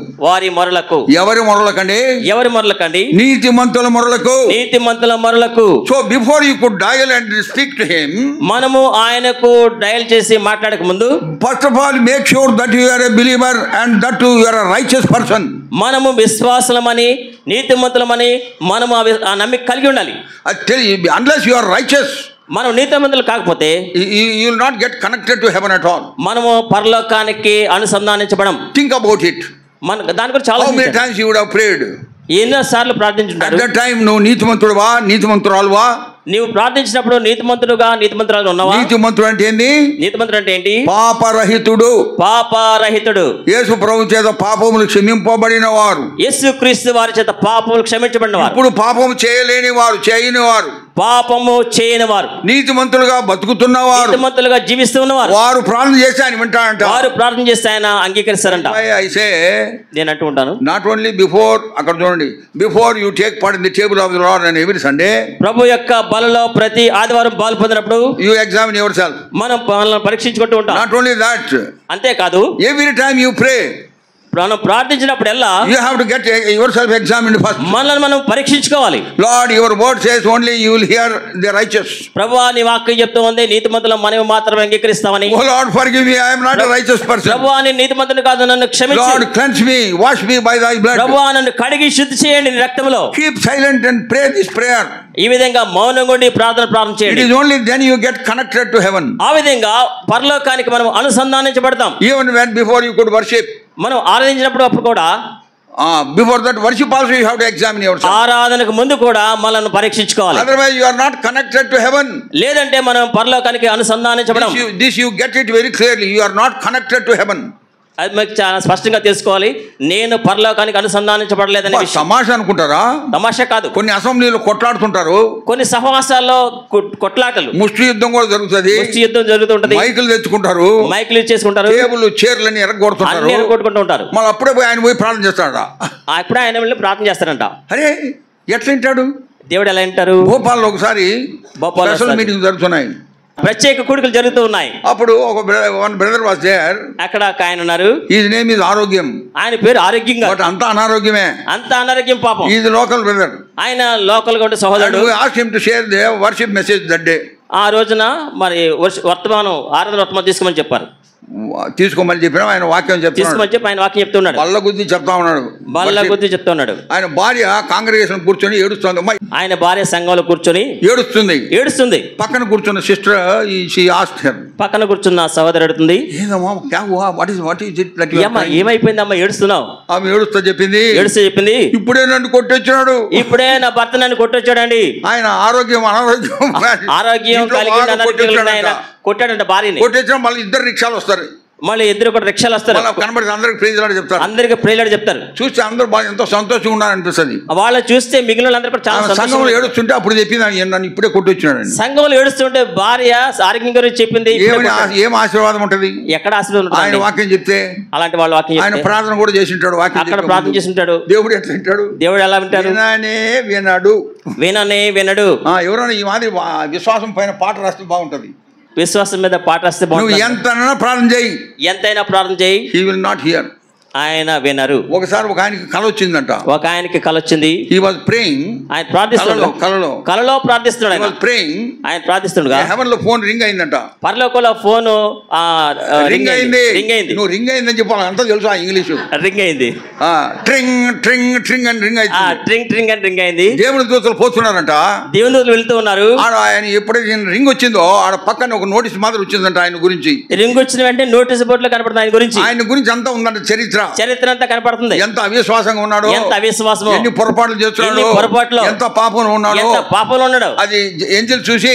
ఎవరి మొరలకండి? ఎవరి మొరలకండి? నీతిమంతుల మొరలకు. So before you could dial and speak to him, మనము ఆయనకు డయల్ చేసి మాట్లాడక ముందు first of all make sure that you are a believer and that you are a righteous person. మనము విశ్వాసులమని నీతిమంతులమని మనము ఆ నమ్మిక కలిగి ఉండాలి. I tell you, unless you are righteous, మనం నీతిమంతులు కాకపోతే you will not get connected to heaven at all. మనము పరలోకానికి అనుసంధానించబడం. Think about it. మన దాని గురించి చాలా How many times you would have prayed? ఎన్నోసార్లు ప్రార్థించుంటారు. At that time నువ్వు నీతిమంతుడువా నీతిమంతురాలువా? నీవు ప్రార్థించినప్పుడు నీతిమంతుడుగా నీతిమంతురాలు ఉన్నావా? నీతిమంతుడు అంటే ఏంటి? నీతిమంతుడు అంటే ఏంటి? పాపరహితుడు. యేసు ప్రభు చేత పాపములు క్షమింపబడిన వారు, యేసుక్రీస్తు వారి చేత పాపములు క్షమించబడిన వారు, ఇప్పుడు పాపము చేయలేని వారు, చేయని వారు, పాపము చేయని వారు, నీతిమంతులుగా బతుకుతున్నవారు, నీతిమంతులుగా జీవిస్తున్నవారు, వారు ప్రార్థన చేస్తే ఆయన వింటాడంట. వారు ప్రార్థన చేస్తే ఆయన అంగీకరిస్తారంట. నేను అంటూ ఉంటాను, నాట్ ఓన్లీ బిఫోర్, అక్కడ చూడండి, before you take part in the table of the Lord and every Sunday, ప్రభు యొక్క బలలో ప్రతి ఆదివారం పాలు పొందినప్పుడు యు ఎగ్జామిన్ యువర్ సెల్ఫ్, మనం పరీక్షించుకుంటూ ఉంటాం. నాట్ ఓన్లీ దట్, అంతేకాదు ఎవ్రీ టైమ్ యు ప్రే, మనం ప్రార్థించినప్పుడల్లా you have to get yourself examined first. మనల్ని మనం పరీక్షించుకోవాలి. Lord, your word says only you will hear the righteous. ప్రభువా నీ వాక్యం చెప్తోంది నీతిమంతుల మనవి మాత్రమే అంగీకరిస్తామని. Oh Lord, forgive me, I am not a righteous person. ప్రభువా నేను నీతిమంతుని కాదు, నన్ను క్షమించు. Lord, cleanse me, wash me by thy blood. ప్రభువా నన్ను కడిగి శుద్ధి చేయండి నీ రక్తములో. Keep silent and pray this prayer. ఈ విధంగా మౌనంగా ఉండి ప్రార్థన చేయండి. It is only then you get connected to heaven. ఆ విధంగా పరలోకానికి మనం అనుసంధానించబడతాం. Even when before you could worship, మనం ఆరాధించినప్పుడు అప్పుడు కూడా before that worship also you have to examine yourself. ఆరాధనకు ముందు కూడా మనల్ని పరీక్షించుకోవాలి. Otherwise you are not connected to heaven. లేదంటే మనం పరలోకానికి అనుసంధానించబడం. This you get it very clearly, you are not connected to heaven. అది మీకు చాలా స్పష్టంగా తెలుసుకోవాలి. నేను పరలోకానికి అనుసంధానించబడలేదని విషయం. తమాషా అనుకుంటారా? తమాషా కాదు. కొన్ని అసెంబ్లీలో కొట్లాడుతుంటారు, కొన్ని సహవాసాల్లో కొట్లాటలు, ముష్టి యుద్ధం కూడా జరుగుతుంది, ముష్టి యుద్ధం జరుగుతుంటది, మైకులు తెచ్చుకుంటారు, మైకులు ఇచ్చేసుకుంటారు, టేబుల్ చైర్లని ఎరగొడుతుంటారు, ఎరగొట్టుకుంటూ ఉంటారు. మళ్ళీ అప్పుడే పోయి ఆయన పోయి ప్రార్థన చేస్తాడా? అప్పుడే ఆయన వెళ్ళి ప్రార్థన చేస్తారంట. అరే ఎట్లా వింటాడు దేవుడు? ఎలా వింటారు? భోపాల్లో ఒకసారి స్పెషల్ మీటింగ్ జరుగుతున్నాయి, ప్రత్యేక కూడికలు జరుగుతూ ఉన్నాయి. అప్పుడు ఒక బ్రదర్ వాస్ దేర్, అక్కడ ఒక ఆయన ఉన్నారు, హిస్ నేమ్ ఇస్ ఆరోగ్యం, ఆయన పేరు ఆరోగ్యంగా, బట్ అంతా అనారోగ్యమే, అంత అనారోగ్యం పాపం. ఈజ్ లోకల్ బ్రదర్, ఆయన లోకల్ గా ఉండే సహోదరుడు. Asked him to share the worship message that day. ఆ రోజున మరి వర్తమానం ఆరాధన వర్తమానం తీసుకోమని చెప్పారు. తీసుకోమని చెప్పినా ఆయన వాక్యం చెప్తున్నాడు, ఆయన వాక్యం చెప్తున్నాడు, బల్ల గుద్ది చెప్తా ఉన్నాడు, బల్ల గుద్ది చెప్తున్నాడు. ఆయన భార్య కాంగ్రిగేషన్ కూర్చొని ఏడుస్తుంది, ఆయన భార్య సంఘంలో కూర్చొని ఏడుస్తుంది. పక్కన కూర్చున్న సిస్టర్ పక్కన కూర్చున్న సహోదరు అడుగుతుంది, ఏమైపోయింది అమ్మా ఏడుస్తున్నావు? ఆమె ఏడుస్తా చెప్పింది, ఇప్పుడే నన్ను కొట్టొచ్చాడు, ఇప్పుడే నా భర్త నన్ను కొట్టొచ్చాడండి. ఆయన ఆరోగ్యం అనారోగ్యం కలిగి ఆయన కొట్టాడంట భార్యని. కొట్టొచ్చిన మళ్ళీ ఇద్దరు రిక్షాలు వస్తారు, మళ్ళీ ఇద్దరు కూడా రిక్షాలు వస్తారు, కనబడి అందరికి ప్రైజ్ లార్డ్ చెప్తారు, అందరికి ప్రైజ్ లార్డ్ చెప్తారు. చూస్తే అందరూ బాగా ఎంతో సంతోషంగా ఉన్నారనిపిస్తుంది. వాళ్ళు చూస్తే మిగిలిన వాళ్ళందరూ కూడా చాలా సంఘంలో ఏడుస్తుంటే అప్పుడు చెప్పింది నన్ను ఇప్పుడే కొట్టొచ్చినాడు. సంఘంలో ఏడుస్తుంటే భార్య ఆరోగ్యం గురించి చెప్పింది. ఏం ఆశీర్వాదం ఉంటది, ఎక్కడ ఆశీర్వాదం? ఆయన వాక్యం చెప్తే, అలాంటి వాళ్ళ వాక్యం, ఆయన ప్రార్థన కూడా చేసి ఉంటాడు, వాక్యం అక్కడ ప్రార్థన చేసి ఉంటాడు. దేవుడు ఎట్లా వింటాడు? దేవుడు ఎలా వింటాడు? వినడు, విననే వినడు. ఎవరైనా ఈ మాదిరి విశ్వాసం పైన పాట రాస్తే బాగుంటది. విశ్వాసం మీద పాట రాస్తే బాగుంటుంది. ఎంతైనా ప్రార్థన చేయి, ఎంతైనా ప్రార్థన చేయి, హీ విల్ నాట్ హియర్, ఆయన వినరు. ఒకసారి ఒక ఆయనకి కళ వచ్చిందంట, ఒక ఆయనకి కళ వచ్చింది. హీ వాజ్ ప్రేయింగ్, ఆయన ప్రార్థిస్తున్నాడు, కలలో ప్రార్థిస్తున్నాడు, ఆయన ప్రేయింగ్, ఆయన ప్రార్థిస్తున్నాడు. హెవెన్ లో ఫోన్ రింగ్ అయిందంట, పరలోకంలో ఫోన్ రింగ్ అయింది. నువ్వు రింగ్ అయిందని చెప్పాలి, అంతా తెలుసు ఆ ఇంగ్లీష్. రింగ్ అయింది, ట్రింగ్ ట్రింగ్ ట్రింగ్ అని రింగ్ అయింది, ట్రింగ్ ట్రింగ్ అని రింగ్ అయింది. దేవుని దూతలు పోతున్నారంట, దేవుని దూతలు వెళ్తూ ఉన్నారు. ఆయన ఎప్పుడైతే రింగ్ వచ్చిందో ఆడ పక్కన ఒక నోటీస్ మాత్రం వచ్చిందంట ఆయన గురించి. రింగ్ వచ్చిన వెంటనే నోటీస్ బోర్డులో కనపడుతుంది ఆయన గురించి. ఆయన గురించి అంతా ఉందంట, చరిత్ర అంతా కనపడుతుంది. ఎంత అవిశ్వాసంగా ఉన్నాడు, ఎంత అవిశ్వాసం, ఎన్ని పొరపాట్లు చేస్తున్నాడు, పొరపాట్లు, ఎంత పాపంలో ఉన్నాడు. అది ఏంజెల్ చూసి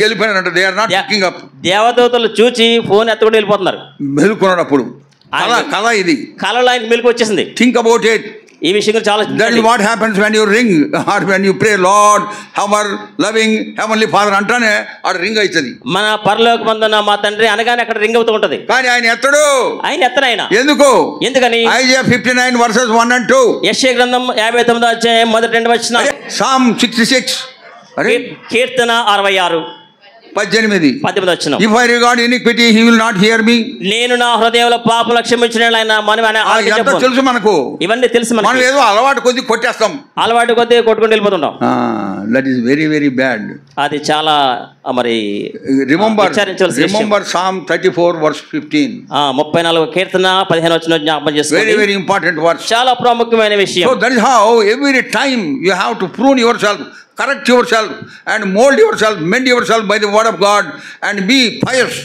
వెళ్ళిపోయినారంట. They are not picking up. దేవదూతలు చూసి ఫోన్ ఎత్తుకొని వెళ్ళిపోతున్నారు. మెలుకున్నాడు అప్పుడు. కళ ఇది, కళలో ఆయనకు మెలుకు వచ్చేసింది. Think about it. ఈ విషయం చాలా. That is what happens when you ring or when you pray, Lord, our loving heavenly Father అంటానే ఆడ రింగ్ అవుతుంది. మన పరలోకమందున్న మా తండ్రి అనగానే అక్కడ రింగ్ అవుతూ ఉంటది. కానీ ఆయన ఎత్తడు, ఆయన ఎందుకని? Isaiah 59 verses 1 and 2. యెషయా గ్రంథం 59వ అధ్యాయం మొదటి 2 వచనం. Psalm 66, కీర్తన 66 18 వచనం. If I regard iniquity, he will not hear me. నేను నా హృదయంలో పాపములు క్షమించిన ఆయన తెలుసు మనకు, ఇవన్నీ తెలుసు మనకు. మనం ఏదో అలవాటు కొద్ది కొట్టేస్తాం, అలవాటు కొద్ది కొట్టుకుంటూ వెళ్ళిపోతుంటాం. That is very very bad. అది చాలా మరి remember Psalm 34 verse 15. 34 కీర్తన 15 వచనం జ్ఞాపకం చేసుకోండి. Very very important verse. చాలా ప్రాముఖ్యమైన విషయం. So that is how every time you have to prune yourself, correct yourself and mold yourself, mend yourself by the word of God and be pious,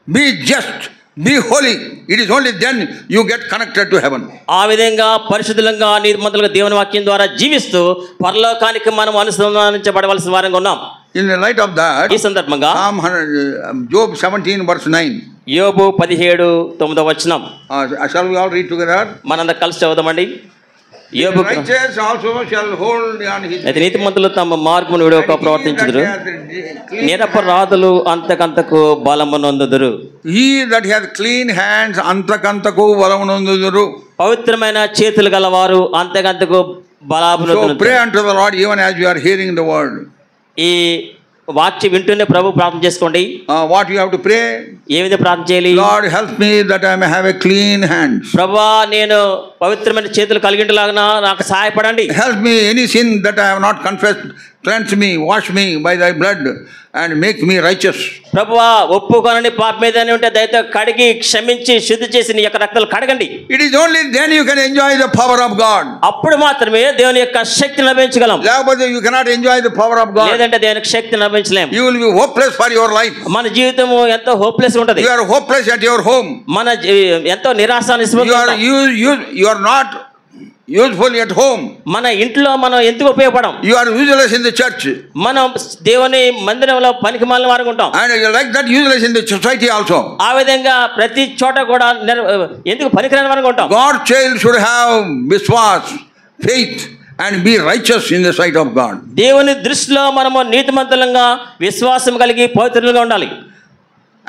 be just, be holy. It is only then you get connected to heaven. ఆ విధంగా పరిశుద్ధంగా నీతిమంతులుగా దేవుని వాక్యం ద్వారా జీవిస్తూ పరలోకానికి మనం అనుసంధానించబడవలసిన వారంగా ఉన్నాం. In the light of that, ఈ సందర్భంగా Job 17 verse 9. యోబు 17:9 వచనం. Shall we all read together? మనందరం కలిసి చదువుదామండి. నీతిమంతులు తమ మార్గమును విడవక ప్రవర్తించుదురు, నిరపరాధులు అంతకంతకు బలమునొందుదురు. He that hath clean hands అంతకంతకు బలమునొందుదురు. పవిత్రమైన చేతులు గలవారు అంతకంతకు బలమునొందుదురు. So pray unto the Lord even as you are hearing the word. ఈ వాక్యం వింటూనే ప్రభు ప్రార్థన చేసుకోండి. What you have to pray? ఏ విధంగా ప్రార్థన చేయాలి? Lord help me that I may have a clean hands. ప్రభువా నేను పవిత్రమైన చేతులు కలిగి ఉండలాగున నాకు సహాయపడండి. Help me any sin that I have not confessed, cleanse me, wash me by thy blood and make me righteous. ప్రభువా ఒప్పుకొనని పాపం ఏదైనా ఉంటే దయతో కడిగి క్షమించి శుద్ధి చేసి నీ యొక్క రక్తాలు కడగండి. It is only then you can enjoy the power of God. అప్పుడు మాత్రమే దేవుని యొక్క శక్తిని అనుభవించగలం. లేకపోతే you cannot enjoy the power of God. లేదంటే దేవుని యొక్క శక్తిని అనుభవించలేం. You will be hopeless for your life. మన జీవితం ఎంతో హోప్లెస్ గా ఉంటది. You are hopeless at your home. మన ఎంతో నిరాశ నిస్పృహ. You are not useful at home. మన ఇంట్లో మనం ఎందుకు ఉపయోగపడం? You are useless in the church. మనం దేవుని మందిరంలో పనికిమాలిన వారుగా ఉంటాం. And you are like that useless in the society also. ఆ విధంగా ప్రతి చోట కూడా ఎందుకు పనికిరాని వారుగా ఉంటాం. God's child should have viswas, faith and be righteous in the sight of God. దేవుని దృష్టిలో మనము నీతిమంతులంగా విశ్వాసం కలిగి పవిత్రులుగా ఉండాలి.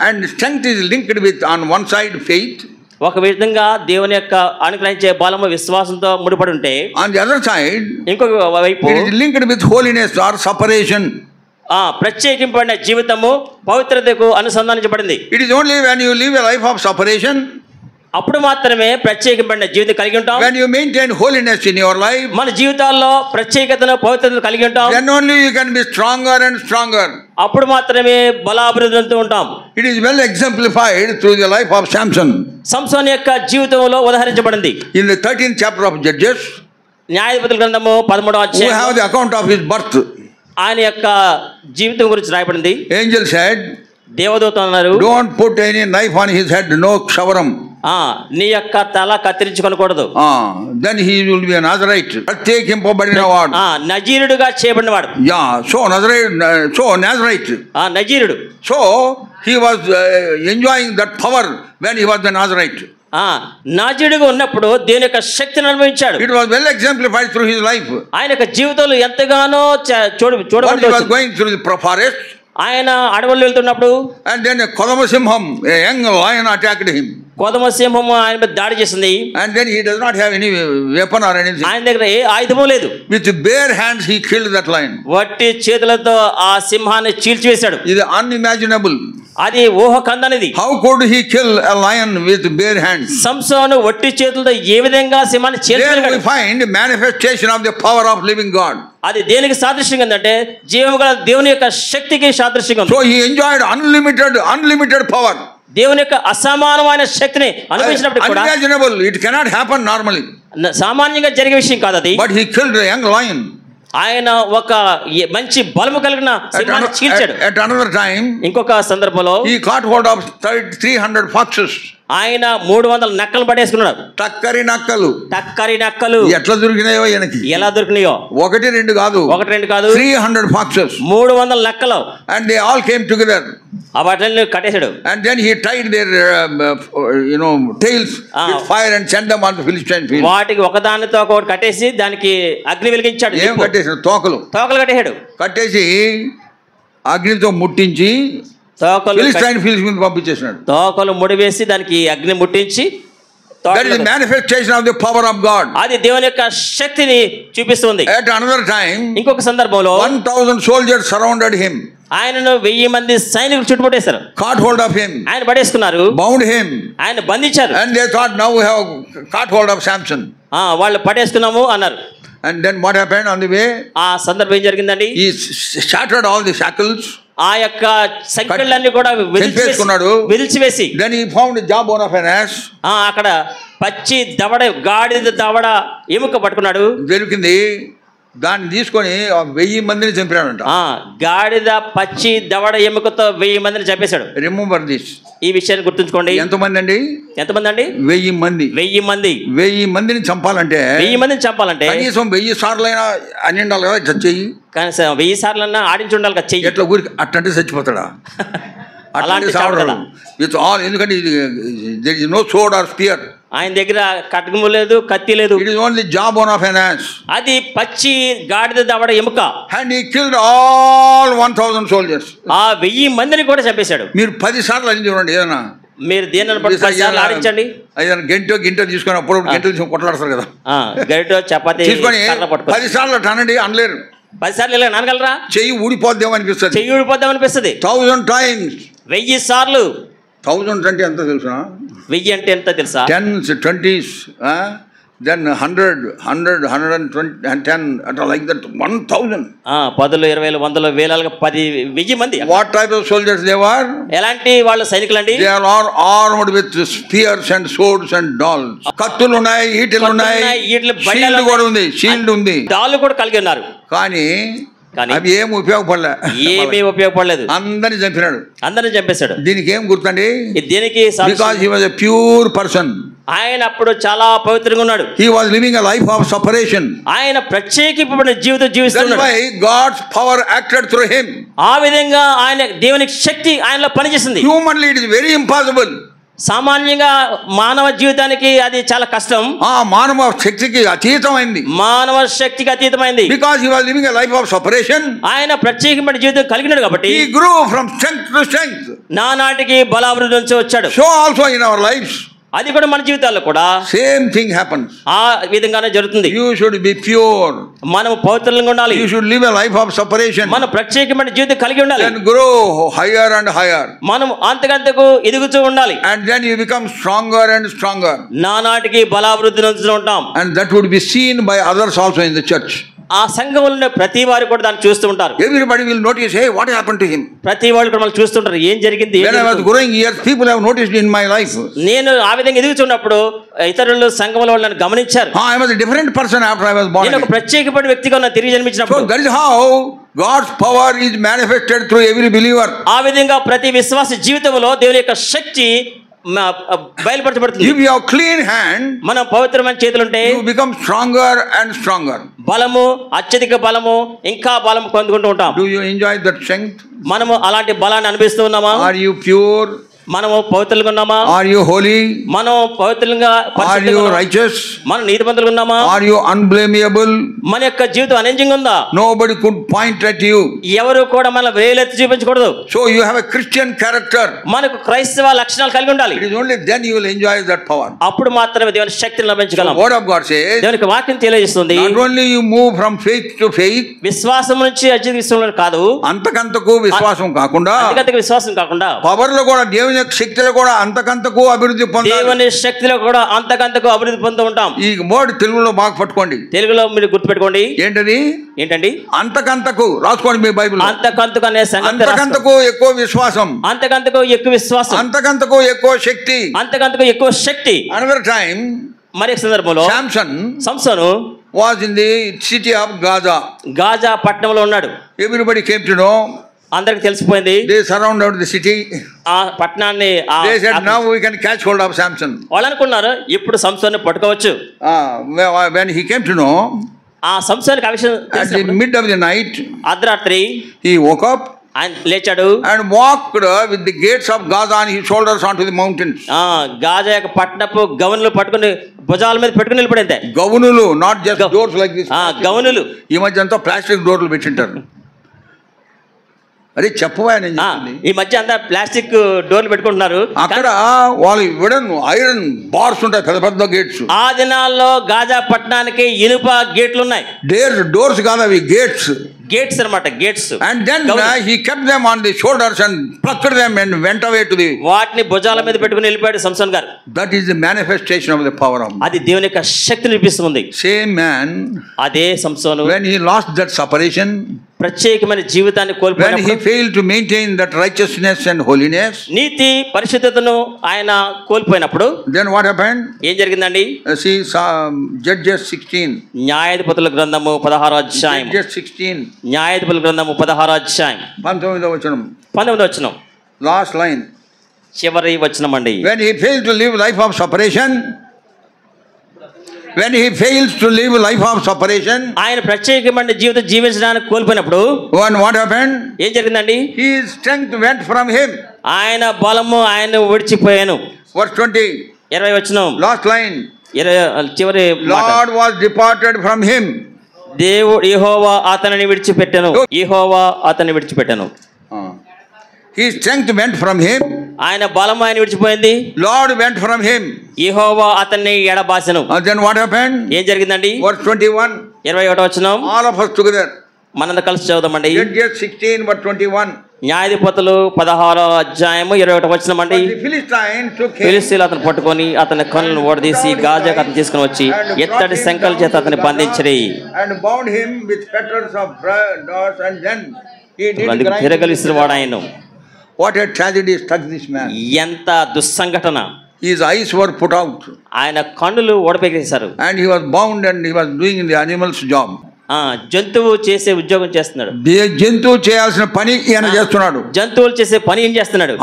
And strength is linked with on one side faith. ఒక విధంగా దేవుని యొక్క అనుగ్రహించే బలము విశ్వాసంతో ముడిపడి ఉంటే, on the other side ఇంకొక వైపు it is linked with holiness or separation. ప్రత్యేకింపబడిన జీవితము పవిత్రతకు అనుసంధానించబడింది. It is only when you live a life of separation, అప్పుడు మాత్రమే ప్రత్యేకమైన జీవితం కలిగి ఉంటాం. when you maintain holiness in your life, మన జీవితాల్లో ప్రత్యేకతను పవిత్రతను కలిగి ఉంటాం. then only you can be stronger and stronger. అప్పుడు మాత్రమే బలాభివృద్ధితో ఉంటాం. It is well exemplified through the life of Samson. సంసోను యొక్క జీవితంలో ఉదాహరించబడింది. In the 13th chapter of Judges, న్యాయాధిపతుల గ్రంథము 13వ అధ్యాయం, we have the account of his birth. ఆయన యొక్క జీవితం గురించి రాయబడింది. Angel said, దేవదూత అన్నారు, don't put any knife on his head, no క్షవరం. నీ యొక్క తల కత్తిరించుకొనకూడదు. Then he will be a Nazarite. ప్రత్యేకింపబడినవాడు, నజీరుడుగా చేయబడినవాడు. So Nazarite. నజీరుడు. So he was enjoying that power when he was the Nazarite. నాజీరుడుగా ఉన్నప్పుడు దేవుని యొక్క శక్తిని అనుభవించాడు. It was well exemplified through his life. ఆయన యొక్క జీవితంలో ఎంతగానో చూడబడి he was going through the forest. ఆయన అడవుల్లో వెళ్తున్నప్పుడు and then a కొదమసింహం, a young lion attacked him. కొదమసింహం ఆయన మీద దాడి చేసింది. and then he does not have any weapon or anything. ఆయన దగ్గర ఏ ఆయుధము లేదు. with bare hands he killed that lion. వట్టి చేతులతో ఆ సింహాన్ని చీల్చివేశాడు. ఇది unimaginable. అది ఊహకందనిది. how could he kill a lion with bare hands? సంసోను వట్టి చేతులతో ఏ విధంగా సింహాన్ని చీల్చగలిగాడు? we find manifestation of the power of living God. అది దేనికి సాదృశ్యంగా ఉందంటే జీవము గల దేవుని యొక్క శక్తికి సాదృశ్యంగా ఉంది. so he enjoyed unlimited power. దేవుని యొక్క అసమానమైన శక్తిని అనుభవించినప్పుడు కూడా unimaginable, it cannot happen normally. సామాన్యంగా జరిగే విషయం కాదు అది. but he killed a young lion. ఆయన ఒక మంచి బలము కలిగిన సింహాన్ని చీల్చాడు. at another time, ఇంకొక సందర్భంలో he caught hold of 300 foxes. ఆయన 300 నక్కలు పడేసుకున్నాడు. టక్కరి నక్కలు ఎట్లా దొరికినాయో ఈయనకి, ఎలా దొరికినాయో, 1-2 కాదు, 300 foxes. 300 నక్కలు. and they all came together. వాటిని కట్టేశాడు. and then he tied their tails with fire and sent them on the Philistine field. వాటికి ఒకదానితో ఒకటి కట్టేసి దానికి అగ్ని వెలిగించాడు. ఏం కట్టేశాడు? తోకలు కట్టేశాడు. కట్టేసి అగ్నితో ముట్టించి ఫిలిస్టైన్ ఫీల్డ్స్ మీద పంపించేసినాడు. తోకలు ముడివేసి దానికి అగ్ని ముట్టించి. that is the manifestation of the power of God. అది దేవుని యొక్క శక్తిని చూపిస్తుంది. at another time, ఇంకొక సందర్భంలో 1000 soldiers surrounded him. ఆయనను 1000 మంది సైనికులు చుట్టుముట్టేశారు. caught hold of him. ఆయన పడేసుకున్నారు. bound him. ఆయన బంధించారు. and they thought now we have caught hold of Samson. వాళ్ళు పడేసుకున్నాము అన్నారు. and then what happened on the way? ఆ సందర్భం ఏం జరిగిందండి? he shattered all the shackles. ఆ యొక్క సంఖ్యలన్నీ కూడా విరిచివేసి then he found a jawbone of an ass. అక్కడ పచ్చి దవడ, గాడిద దవడ ఎముక పట్టుకున్నాడు. దొరికింది. దాన్ని తీసుకొని 1000 మందిని చంపాడంట. గాడిద పచ్చి దవడ ఎముకతో 1000 మందిని చంపేశాడు. Remember this. ఈ విషయాన్ని గుర్తుంచుకోండి. ఎంతమంది అండి? 1000 మంది. 1000 మందిని చంపాలంటే కనీసం 1000 సార్లైనా అని ఉండాలి కదా చెయ్యి. కనీసం 1000 సార్లన్నా ఆడించి ఉండాలి కదా చెయ్యి. ఎట్లా ఊరికి అట్టంటే చచ్చిపోతాడా? అలాంటి సావడం విత్ ఆల్. ఎందుకంటే there is no sword or spear. ఆయన దగ్గర ఖడ్గము లేదు, కత్తి లేదు. It is only jawbone of an ass. అది పచ్చి గాడిద దవడ ఎముక. and he killed all 1000 soldiers. ఆ 1000 మందిని కూడా చంపేశాడు. మీరు 10 సార్లు అని చూడండి. ఏదైనా మీరు దేనిని బట్టి 10 సార్లు ఆడించండి. ఏదైనా గంట తీసుకొని అప్పుడు గంటలు కొట్లాడతారు కదా. గంట చపాతీ తీసుకొని 10 సార్లు అనండి అనలేరు. 10 సార్లు ఇలా అనగలరా? చెయ్యి ఊడిపోద్దాం అనిపిస్తుంది. 1000 times. 1000 సార్లు. 1000 అంటే ఎంత తెలుసా? 1000 అంటే ఎంత తెలుసా? 10s, 20s, then 100, 120 and 10 like that 1000. 10, 20, 100, వేలాలుగా 10,000 మంది. what type of soldiers they were? ఎలాంటి వాళ్ళ సైనికులండి? they are all armed with spears and swords and dolls. కత్తులు ఉన్నాయి, ఈటెలు ఉన్నాయి, షీల్డ్ కూడా ఉంది, షీల్డ్ ఉంది, డాల్ కూడా కలిగి ఉన్నారు. కానీ అవి ఏమి ఉపయోగపడలేదు. అందరిని చంపేశాడు. దీనికి ఏం గుర్తండి? దీనికి because he was a pure person. ఆయన అప్పుడు చాలా పవిత్రంగా ఉన్నాడు. he was living a life of separation. ఆయన ప్రత్యేకింపబడిన జీవితం జీవిస్తున్నాడు. that's why God's power acted through him. ఆ విధంగా ఆయన దేవుని శక్తి ఆయనలో పనిచేసింది. humanly it is very impossible. సామాన్యంగా మానవ జీవితానికి అది చాలా కష్టం. మానవ శక్తికి అతీతమైంది. because he was living a life of separation. ఆయన ప్రత్యేకమైన జీవితం కలిగినాడు కాబట్టి he grew from strength to strength. నానాటికి బలాభివృద్ధి నుంచి వచ్చాడు. so also in our lives. అది కూడా మన జీవితాల్లో కూడా సేమ్ థింగ్ హ్యాపెన్స్. ఆ విధంగానే జరుగుతుంది. You should be pure. మనం పవిత్రంగా ఉండాలి. You should live a life of separation. మనం ప్రత్యేకమైన జీవితం కలిగి ఉండాలి. Then grow higher and higher. మనం అంతకంతకు ఎదుగుతూ ఉండాలి. And then you become stronger and stronger. నానాటికి బలాభివృద్ధి నొందుతూ ఉంటాం. And that would be seen by others also in the church. ఆ సంఘంలో ప్రతి వారు కూడా దాన్ని చూస్తూ ఉంటారు. Everybody will notice hey what happened to him. ప్రతి వాళ్ళు కూడా మనం చూస్తుంటారు ఏం జరిగింది. when I was growing years people have noticed in my life. నేను ఆ విధంగా ఎదుగుతున్నప్పుడు ఇతరులు సంఘంలో వాళ్ళని గమనించారు. I was a different person after I was born. నేను ఒక ప్రత్యేకమైన వ్యక్తిగా నా తిరిగి జన్మించినప్పుడు. so that is how God's power is manifested through every believer. ఆ విధంగా ప్రతి విశ్వాస జీవితంలో దేవుని యొక్క శక్తి బయలుపరచబడుతుంది. If you have clean hand, మనం పవిత్రమైన చేతులు ఉంటే you become stronger and stronger. బలము, అత్యధిక బలము, ఇంకా బలం పొందుకుంటూ ఉంటాం. Do you enjoy that strength? మనము అలాంటి బలాన్ని అనుభవిస్తూ ఉన్నామా? Are you pure? మనము పవిత్రులుగా ఉన్నామా? Are you holy? మనం పవిత్రులుగా, are you righteous? మనం నీతిమంతులుగా ఉన్నామా? Are you unblameable? మన యొక్క జీవితం అన్యాయంగా ఉందా? Nobody could point at you. ఎవరు కూడా మన వేలెత్తి చూపించకూడదు. So you have a Christian character. మనకు క్రైస్తవ లక్షణాలు కలిగి ఉండాలి. It is only then you will enjoy that power. అప్పుడు మాత్రమే దేవుని శక్తిని లభించగలం. Word of God says, దేవునికి వాక్యం తెలియజేస్తుంది, not only you move from faith to faith, విశ్వాసం నుంచి అత్యధిక విశ్వాసం కాదు, అంతకంతకు విశ్వాసం కాకుండా, అంతకంతకు విశ్వాసం కాకుండా, పవర్ లో కూడా దేవుని శక్తిలో కూడా అంతకంతకు అభివృద్ధి పొందాలి. దేవుని శక్తిలో కూడా అంతకంతకు అభివృద్ధి పొందుతూ ఉంటాం. ఈ వర్డ్ తెలుగులో బాగా పట్టుకోండి. తెలుగులో మీరు గుర్తుపెట్టుకోండి. ఏంటండి? అంతకంతకు రాసుకోండి మీ బైబిల్. అంతకంతకు అనే సంగతి, అంతకంతకు ఎక్కువ విశ్వాసం, అంతకంతకు ఎక్కువ విశ్వాసం, అంతకంతకు ఎక్కువ శక్తి, అంతకంతకు ఎక్కువ శక్తి. అనదర్ టైం, మరి సందర్భంలో సంసోను was in the city of Gaza. Gaza పట్టణంలో ఉన్నాడు. Everybody came to know. అందరికి తెలిసిపోయింది. They surrounded the city. ఆ పట్టణాన్ని they said now we can catch hold of Samson. వాళ్ళు అనుకున్నారు ఇప్పుడు సంసోన్ని పట్టుకోవచ్చు. when he came to know, ఆ సంసోనికి ఆ విషయం at the mid of the night, అర్ధరాత్రి he woke up, ఆయన లేచాడు, and walked with the gates of Gaza on his shoulders onto the mountains. Gaza యొక్క పట్టణపు గవనులు పట్టుకుని భుజాల మీద పెట్టుకుని నిలబడింది. గవనులు, not just doors like this. గవనులు. ఈ మధ్య అంతా ప్లాస్టిక్ డోర్లు పెట్టింటారు. అరే చెప్పవా, ఈ మధ్య అంతా ప్లాస్టిక్ డోర్లు పెట్టుకుంటున్నారు. అక్కడ వాళ్ళు ఐరన్ బార్స్ ఉంటాయి, పెద్ద పెద్ద గేట్స్. ఆ దినాల్లో గాజా పట్టణానికి ఇనుప గేట్లు ఉన్నాయి. డోర్స్ కాదు అవి, గేట్స్. గేట్స్ అన్నమాట, gates. And then he kept them on the shoulders and plucked them and went away to the. వాటిని భుజాల మీద పెట్టుకుని వెళ్ళిపోయాడు సంసోన్ గారు. That is the manifestation of the power of God. అది దేవుని యొక్క శక్తిని చూపిస్తుంది. Same man, అదే సంసోను, when he lost that separation, ప్రత్యేకమైన జీవితాన్ని కోల్పోయినప్పుడు, when he failed to maintain that righteousness and holiness, నీతి పరిశుద్ధతను ఆయన కోల్పోయినప్పుడు, then what happened? ఏం జరిగిందండి? See Judges 16. న్యాయాధిపతుల గ్రంథము 16వ అధ్యాయం. Judges 16. న్యాయాధిపతుల గ్రంథము 16వ అధ్యాయం 19వ వచనం. 19వ వచనం. Last line. చివరి వచనం అండి. When he failed to live life of separation, when he fails to live life of separation, ఆయన ప్రత్యేకమైన జీవితం జీవించడానికి కోల్పోయినప్పుడు, what happened? ఏం జరిగిందండి? His strength went from him. ఆయన బలము ఆయన విడిచిపోయాను. Verse 20. 20వ వచనం. Last line. చివరి Lord was departed from him. దేవుడు యెహోవా అతనిని విడిచిపెట్టెను. యెహోవా అతనిని విడిచిపెట్టెను. His strength went from him. ఆయన బలము ఆయన విడిచిపోయింది. Lord went from him. యెహోవా అతన్ని ఎడబాసెను. Then what happened? ఏం జరిగిందండి? Verse 21. 21వ వచనం. All of us together. మనందరం కలిసి చదువుదామండి. Judges 16 verse 21. న్యాయాధిపతులు 16వ అధ్యాయము 21వ వచనం అండి. ఫిలిష్తీయులు అతను పట్టుకొని అతని కన్నులను ఓడదీసి గాజాకు అతను తీసుకుని వచ్చి ఎత్తడి శంకల చేత అతన్ని బంధించిరి. తిరగలిసిన వాడాయను. What a tragedy struck this man. ఎంత దుస్సంఘటన. His eyes were put out. ఆయన కన్నులు ఓడపెట్టేశారు. And he was bound and he was doing the animal's job. జంతువు చేసే ఉద్యోగం చేస్తున్నాడు. జంతువు చేయాల్సిన పని ఈయన చేస్తున్నాడు. జంతువులు చేసే పని ఏం చేస్తున్నాడు?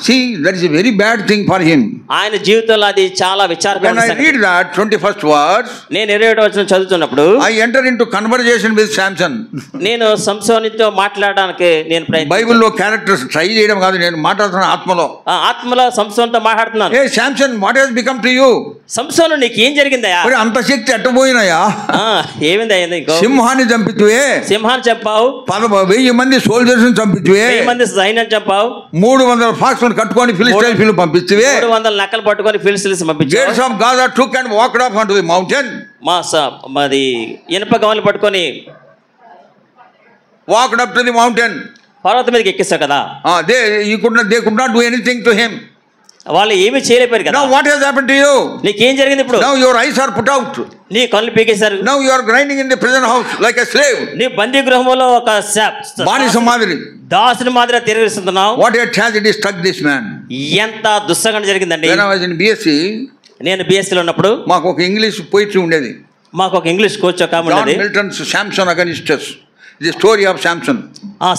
See, that is a very bad thing for him. ఆయన జీవితంలో అది చాలా విచారకరమైన సంగతి. When I read that 21st verse, నేను 21వ వచనం చదువుతున్నప్పుడు, I enter into conversation with Samson. నేను సంసోనుతో మాట్లాడడానికి నేను ప్రయత్నించాను. బైబిల్లో క్యారెక్టర్స్ ట్రై చేయడం కాదు, నేను మాట్లాడుతున్న ఆత్మలో. ఆత్మలో సంసోనుతో మాట్లాడుతున్నాను. Hey Samson, what has become to you? సంసోను నీకు ఏం జరిగిందయ్యా? అంత శక్తి ఎట్టబోయినాయా? ఏమిందయ్యింది? ఇంకో సింహాన్ని చంపితువే, సింహాన్ని చంపావు. 1000 మంది సోల్జర్స్ చంపితువే, 1000 మంది సైన్యం చంపావు. 300 ఫాక్స్లను కట్టుకొని ఫిలిస్టీయులను పంపిస్తువే, 300 నక్కలు పట్టుకొని ఫిలిస్టీయులను పంపించావు. Gates of Gaza took and walked up onto the mountain. మాది ఇనుప గవలు పట్టుకొని walked up to the mountain. పర్వతం మీదకి ఎక్కిస్తావు కదా. They could not do anything to him. వాళ్ళు ఏమీ చేయలేపారు కదా. Now what has happened to you? నీకేం జరిగింది ఇప్పుడు? Now your eyes are put out. నీ కళ్ళు పీకేశారు. Now you are grinding in the prison house like a slave. నీ బందీ గృహంలో ఒక బానిస మాదిరి, దాసుని మాదిరి తిరిగిస్తున్నావు. What a tragedy struck this man. ఎంత దుస్సంఘటన జరిగిందండి. When I was in BSc, నేను BSc లో ఉన్నప్పుడు మాకు ఒక ఇంగ్లీష్ పోయిటరీ ఉండేది. మాకు ఒక ఇంగ్లీష్ కోచ్ ఒక ఆమె ఉండేది. John Milton's Samson Agonistes. The story of Samson.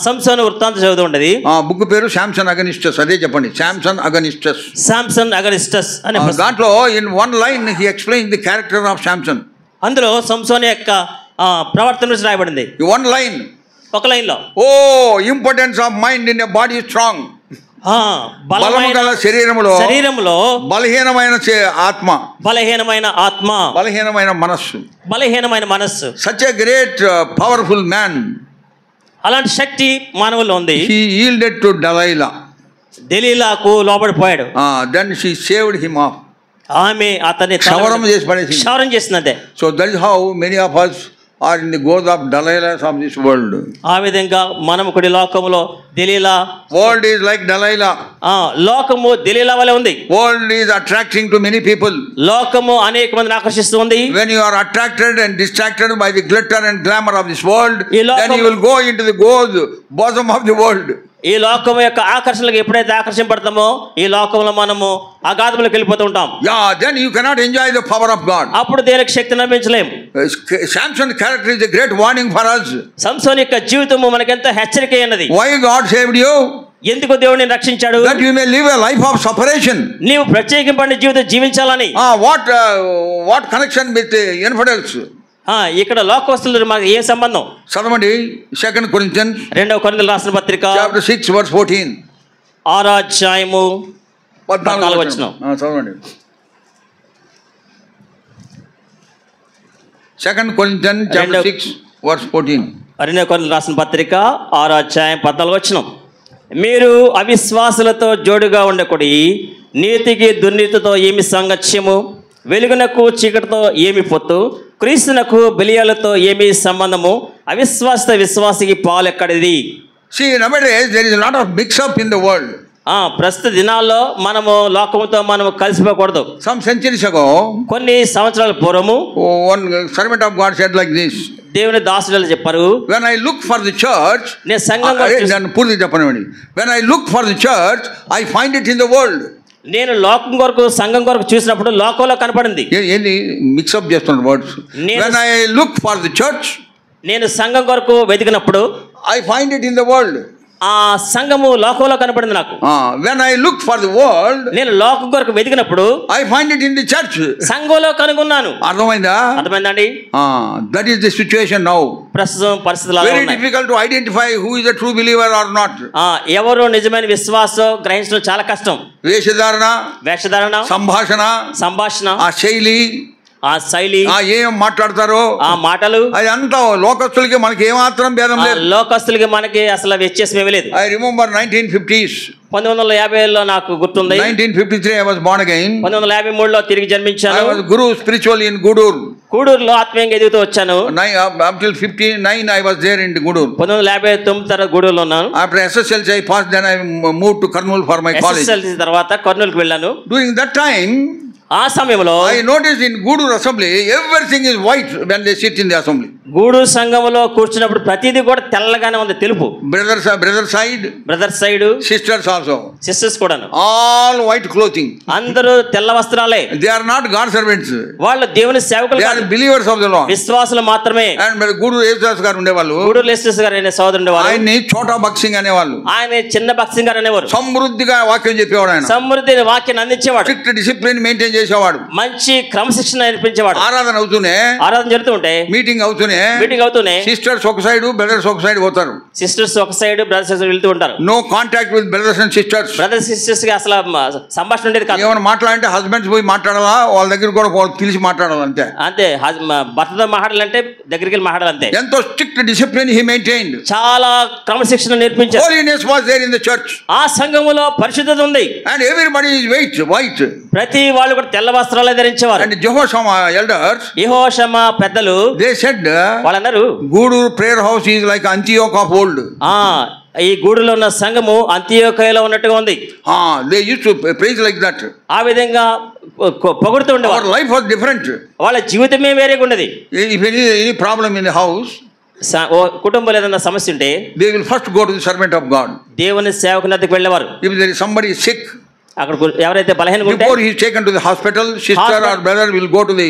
సంసోను వృత్తాంతం చదువుతూ ఉండేది. బుక్ పేరు శాంసన్ అగనిస్టస్. అదే చెప్పండి, శాంసన్ అగనిస్టస్. శాంసన్ అగనిస్టస్ అనే దాంట్లో in one line he explain the character of Samson. అందులో సంసోను యొక్క ప్రవర్తన గురించి రాయబడింది. వన్ లైన్, ఒక లైన్ లో, ఓ importance of mind in a body strong. బలము గల శరీరములో బలహీనమైన ఆత్మ, బలహీనమైన మనస్సు. Such a great powerful man. అలాంటి శక్తి మానవుల్లో ఉంది. హి yielded to దెలీలాకు లోబడిపోయాడు. Then she shaved him off. ఆమె అతన్ని క్షవరం చేసినదే. So that is how many of us are in the gods of Dalailas of this world. ఆ విధంగా మనము కూడా లోకములో Delilah, world is like Delilah. లోకము దెలీలా వలె ఉంది. World is attracting to many people. లోకము అనేక మందిని ఆకర్షిస్తుంది. When you are attracted and distracted by the glitter and glamour of this world, then you will go into the bosom of the world. ఈ లోకం యొక్క ఆకర్షణలకు ఎప్పుడైతే ఆకర్షింపడతామో ఈ లోకంలో మనము అగాధంలోకి వెళ్ళిపోతూ ఉంటాం. Then you cannot enjoy the power of God. అప్పుడు దేవునికి శక్తిని అనుభవించలేం. Samson's character is a great warning for us. సంసోను యొక్క జీవితము మనకెంత హెచ్చరిక అయినది. Why God saved you? ఎందుకు దేవుడు నిన్ను రక్షించాడు? That you may live a life of separation. నీవు ప్రత్యేకింపబడిన జీవితం జీవించాలని. What connection with infidels? ఇక్కడ లోకస్తులు మాకు ఏ సంబంధం? చదవండి 2 Corinthians, 2 కొరింథీయులకు రాసిన పత్రిక chapter 6 verse 14. 6వ అధ్యాయము 14వ వచనం చదవండి. 2 Corinthians chapter 6 verse 14. 2 కొరింథీయులకు రాసిన పత్రిక 6వ అధ్యాయం 14వ వచనం. మీరు అవిశ్వాసులతో జోడుగా ఉండకూడి, నీతికి దుర్నీతితో ఏమి సాంగత్యము, వెలుగునకు చీకటితో ఏమి పొత్తు, క్రీస్తునకు బెలియాలతో ఏమి సంబంధము, అవిశ్వాస విశ్వాసికి పాలు ఎక్కడిది? See, nowadays there is a lot of mix up in the world. ప్రస్తుత దినాల్లో మనము లోకముతో మనము కలిసిపోకూడదు. Some centuries ago, కొన్ని సంవత్సరాల పూర్వము, one servant of God said like this. దేవుని దాసులు చెప్పారు, when I look for the church, నేను సంఘం పూర్తి చెప్పనివ్వండి, when I look for the church, I find it in the world. నేను లోకం కొరకు సంఘం కొరకు చూసినప్పుడు లోకంలో కనపడింది. ఏంది మిక్సప్ చేస్తున్న words? when I look for the church, నేను సంఘం కొరకు వెతికినప్పుడు I find it in the world. ఆ సంఘము లోకంలో కనపడింది నాకు. when I look for the world, నేను లోకం కొరకు వెతికినప్పుడు I find it in the church. సంఘంలో కనుగొన్నాను. అర్థమైందా? అర్థమైందండి. that is the situation now. ప్రస్తుతం పరిస్థితులు అలా ఉన్నాయి. very difficult to identify who is a true believer or not. ఎవరు నిజమైన విశ్వాసం గ్రహించడం చాలా కష్టం. వేషధారణ, సంభాషణ, ఆ శైలి, ఏం మాట్లాడతారో ఆ మాటలు, అది అంతా లోకస్తులకి మనకి ఏమాత్రం భేదం లేదు. లోకస్తులకి మనకి అసలు వ్యత్యాసం లేదు. I remember 1950s. 1950లో నాకు గుర్తుంది. 1953 I was born again. 1953లో తిరిగి జన్మించాను. I was guru spiritually in గూడూరులో ఆత్మీయంగా ఎదుగుతూ వచ్చాను. Until 59 I was there in Guduru. 1959 తర్వాత గూడూరులో ఉన్నాను. After SSLC I passed, then I moved to Kurnool for my college. SSLC తర్వాత కర్నూలుకి వెళ్ళాను. During that time, ఆ సమయంలో I noticed in Guduru assembly everything is white when they sit in the assembly. Gudur సంఘంలో కూర్చున్నప్పుడు ప్రతిదీ కూడా తెల్లగానే ఉంది, తెలుపు. Brother side sisters also, sisters కూడా ఆల్ వైట్ క్లోతింగ్, అందరూ తెల్ల వస్త్రాలే. They are not God servants, వాళ్ళు దేవుని సేవకులు, they are believers of the Lord, విశ్వాసులు మాత్రమే. అండ్ గూడూరు యేసుదాస్ గారు ఉండేవాళ్ళు, గూడూరు యేసుదాస్ గారు అనే సోదరుడు ఉండేవారు. ఆయన్ని చోటా బక్సింగ్ అనేవాళ్ళు, ఆయన చిన్న బక్సింగ్ గారు అనేవారు. సమృద్ధిగా వాక్యం చెప్పేవాడు, ఆయన సమృద్ధి వాక్యాన్ని అందించేవాడు. స్ట్రిక్ట్ డిసిప్లిన్ మెయింటైన్ చేసేవాడు, మంచి క్రమశిక్షణ నేర్పించేవాడు. ఆరాధన జరుగుతూ ఉంటే మీటింగ్ అవుతూనే సిస్టర్స్ ఒక సైడ్, బ్రదర్స్ ఒక సైడ్ పోతారు. సిస్టర్స్ ఒక సైడ్, బ్రదర్స్ వెళ్తూ ఉంటారు. No contact with brothers and sisters. Brothers sisters కి అసలు సంభాషణ ఉండేది కాదు. ఏమైనా మాట్లాడాలంటే హస్బెండ్స్ పోయి మాట్లాడాలా, వాళ్ళ దగ్గర కూడా పిలిచి మాట్లాడాలి, అంతే. భర్తతో మాట్లాడాలంటే దగ్గరికి వెళ్ళి మాట్లాడాలంతే. ఎంతో స్ట్రిక్ట్ డిసిప్లిన్ హి మెయింటైన్డ్, చాలా క్రమశిక్షణ నేర్పించారు. Holiness was there in the church, ఆ సంఘములో పరిశుద్ధత ఉంది. అండ్ ఎవ్రీబడీ ఇస్ వైట్, ప్రతి వాళ్ళు కూడా తెల్ల వస్త్రాలు ధరించేవారు. అండ్ యెహోషామా ఎల్డర్స్, యెహోషామా పెద్దలు, దే సెడ్, వాళ్ళన్నారు, Gudur prayer house is like Antioch of old. ఈ గూడులో ఉన్న సంఘము అంతియోకయలో ఉన్నట్టుగా ఉంది. They used to praise like that, ఆ విధంగా పొగుడుతూ ఉండేవారు. అవర్ లైఫ్ వాస్ డిఫరెంట్, వాళ్ళ జీవితమే వేరేగా ఉన్నది. If any problem in the house, కుటుంబంలో ఏదైనా సమస్య ఉంటే they will first go to the servant of God, దేవుని సేవకుని దగ్గరికి వెళ్ళేవారు. If there is somebody sick, అక్కడ ఎవరైతే బలహీనంగా ఉంటే before he is taken to the hospital, sister or brother will go to the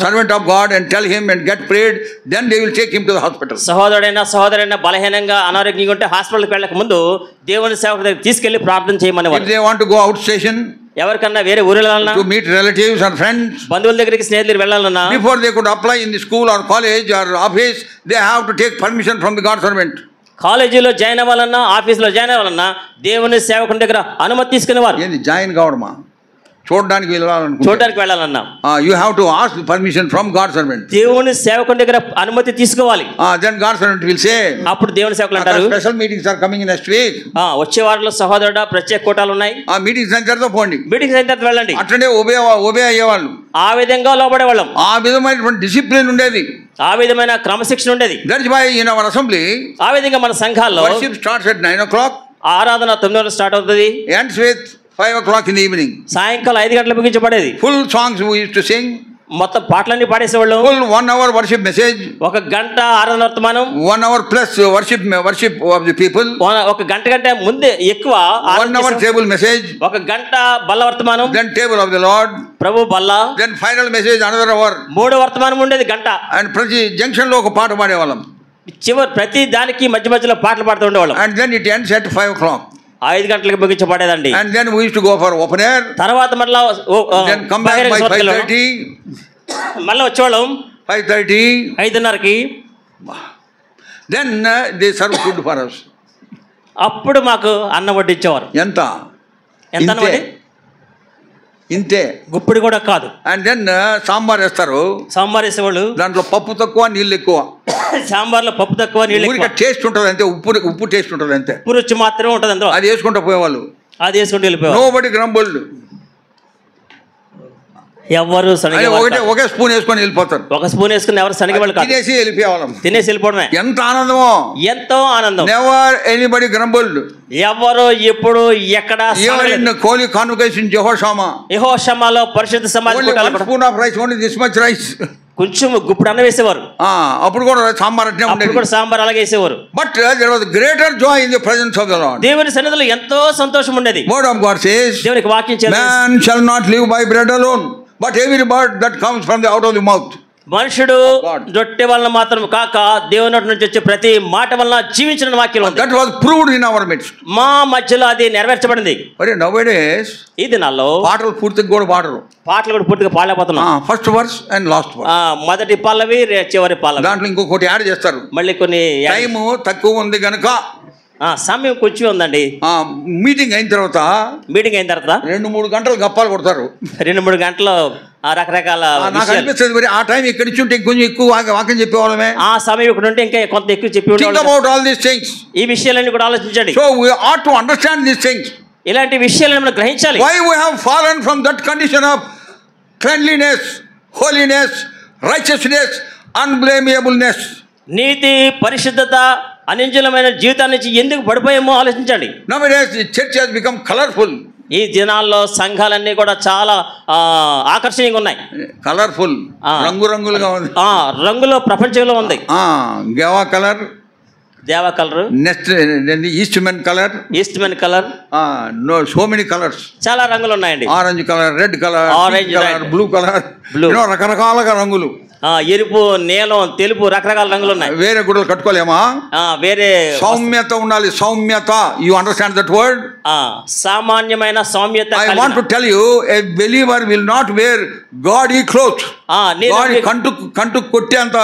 servant of God and tell him and get prayed, then they will take him to the hospital. సహోదరుడైనా బలహీనంగా అనారోగ్యంగా ఉంటే హాస్పిటల్కి వెళ్ళక ముందు దేవుని సేవకు దగ్గర తీసుకెళ్లి ప్రార్థన చేయమని. If they want to go out station, ఎవరికన్నా వేరే ఊరిలో to meet relatives and friends, బంధువుల దగ్గరికి స్నేహితులు వెళ్ళాలన్నా, before they could apply in the school or college or office, they have to take permission from the God servant. కాలేజీలో జాయిన్ అవ్వాలన్నా, ఆఫీస్లో జాయిన్ అవ్వాలన్నా దేవుని సేవకుని దగ్గర అనుమతి తీసుకునేవారు. ఏంది జాయిన్ కావడమా? చూడడానికి వెళ్ళాలన్నా you have to ask permission from God servant. దేవుని సేవకుని దగ్గర అనుమతి తీసుకోవాలి. Then God servant will say, అప్పుడు దేవుని సేవకులు అంటారు, special meetings are coming next week. వచ్చే వారంలో సహోదరుడా ప్రత్యేక కూటాలు ఉన్నాయి, మీటింగ్స్ అయిన తర్వాత పోండి, మీటింగ్స్ అయిన తర్వాత వెళ్ళండి. అట్లనే ఒబే అయ్యేవాళ్ళు, ఆ విధంగా లోబడేవాళ్ళం. ఆ విధమైనటువంటి డిసిప్లిన్ ఉండేది, ఆ విధమైన క్రమశిక్షణ ఉండేది. That's why in our assembly, ఆ విధంగా మన సంఘాల్లో worship starts at 9 o'clock, ఆరాధన 9 గంటలకు స్టార్ట్ అవుతుంది, ends with 5 o'clock in the evening. సాయంకాలం 5 గంటలకు ముగించబడేది. Full songs we used to sing, మొత్తం పాటలన్నీ పాడేసేవాళ్ళు. full 1 hour worship message, 1 గంట ఆరాధన వర్తమానం, 1 hour plus worship of the people, 1 గంట కంటే ముందే ఎక్కువ 1 hour table message, 1 గంట బల్ల వర్తమానం, then table of the Lord, ప్రభు బల్ల, then final message another hour, 3 వర్తమానం ఉండేది గంట. and ప్రతి జంక్షన్ లో ఒక పాట పాడేవాళ్ళం, చివరి ప్రతి దానికి మధ్య మధ్యలో పాటలు పాడుతూ ఉండేవాళ్ళం. and then it ends at 5 o'clock, 5 గంటలకు ముగించబడేదండి. and then we used to go for open air, తర్వాత మళ్ళా then come back by 5:30, మళ్ళీ వచ్చేవాళ్ళం 5:30, 5:30కి. then they serve food for us. అప్పుడు మాకు అన్నం వడ్డించేవారు. ఎంత అన్నం వడ్డి? ఇంతే, గుప్పిడి కూడా కాదు. అండ్ దెన్ సాంబార్ వేస్తారు, సాంబార్ వేసేవాళ్ళు, దాంట్లో పప్పు తక్కువ నీళ్ళు ఎక్కువ. సాంబార్లో పప్పు తక్కువ నీళ్ళు ఎక్కువ, టేస్ట్ ఉంటుంది అంతే, ఉప్పు టేస్ట్ ఉంటుంది అంతే, ఉప్పు రుచి మాత్రమే ఉంటుంది అందులో. అది వేసుకుంటూ పోయేవాళ్ళు, అది వేసుకుంటూ వెళ్ళిపోయారు. నోబడీ గ్రంబుల్డ్, ఎవరు ఒకే స్పూన్ వేసుకొని వెళ్ళిపోతారు, 1 స్పూన్ వేసుకుని ఎవరు సనిగేవాళ్ళు కాదు, తినేసి వెళ్ళిపోయేవాళ్ళం, తినేసి వెళ్ళిపోవడమే. ఎంత ఆనందమో, ఎంతో ఆనందం. నెవర్ ఎనీబడీ గ్రంబుల్డ్, ఎవరు ఎప్పుడు ఎక్కడ. హోలీ కాన్వకేషన్ యెహోషామాలో పరిశుద్ధ సమాజం కూటాలు, spoon of rice, only this much rice, కొంచెం గుప్పుడు అన్నం వేసేవారు. అప్పుడు కూడా సాంబార్ అట్నే ఉండేది, కూడా సాంబార్ అలాగే వేసేవారు. But there was greater joy in the presence of the Lord. దేవుని సన్నిధిలో ఎంతో సంతోషం ఉండేది. వర్డ్ ఆఫ్ గాడ్ సేస్, దేవునికి వాక్యం చెప్తుంది, man shall not live by bread alone, but every word that comes from the out of the mouth. మనుషుడు రొట్టె వలన మాత్రం కాక దేవుని నోటి నుంచి వచ్చే ప్రతి మాట వలన జీవించిన వాక్యం ఉంది. That was proved in our midst. మా మధ్యలో అది నెరవేర్చబడింది. మరి nowadays ఈ దినాల్లో పాటలు పూర్తిగా కూడా పాడరు, పాటలు కూడా పూర్తిగా పాడలేకపోతున్నాం. First verse and last verse, మొదటి పల్లవి చివరి పల్లవి, దాంట్లో ఇంకొకటి యాడ్ చేస్తారు. మళ్ళీ కొన్ని టైము తక్కువ ఉంది కనుక, సమయం కొంచెం ఉందండి, మీటింగ్ అయిన తర్వాత 2-3 గంటలు గప్పాలు కొడతారు, 2-3 గంటలు రకరకాల. నాకు అనిపిస్తుంది మరి ఆ టైం ఇక్కడి నుంచి ఉంటే కొంచెం ఎక్కువ వాక్యం చెప్పేవాళ్ళమే, ఆ సమయం ఇక్కడ ఉంటే ఇంకా కొంత ఎక్కువ చెప్పి. Think about all these things. ఈ విషయాలన్నీ కూడా ఆలోచించండి. So we ought to understand these things. ఇలాంటి విషయాలను మనం గ్రహించాలి. Why we have fallen from that condition of cleanliness, holiness, righteousness, unblameableness. నీతి, పరిశుద్ధత, అనింజలమైన జీవితాన్ని నుంచి ఎందుకు పడిపోయామో ఆలోచించండి. Nowadays the church has become colorful. ఈ దినాల్లో సంఘాలన్నీ కూడా చాలా ఆకర్షణీయంగా ఉన్నాయి. కలర్ఫుల్, రంగురంగులుగా ఉంది, రంగులో ప్రపంచంలో ఉంది. గేవా కలర్, దేవా colour, next Eastman colour, so many colours, చాలా రంగులు ఉన్నాయండి. Orange colour, red colour, blue colour, రకరకాలుగా రంగులు, ఎరుపు, నీలం, తెలుపు, రకరకాల రంగులు ఉన్నాయి. వేరే గుడ్డలు కట్టుకోలేమా? వేరే సౌమ్యత ఉండాలి, సౌమ్యత. You understand that word? సామాన్యమైన సౌమ్యత. I want to tell you, a believer will not wear gaudy clothes. కంటు కొట్టేంత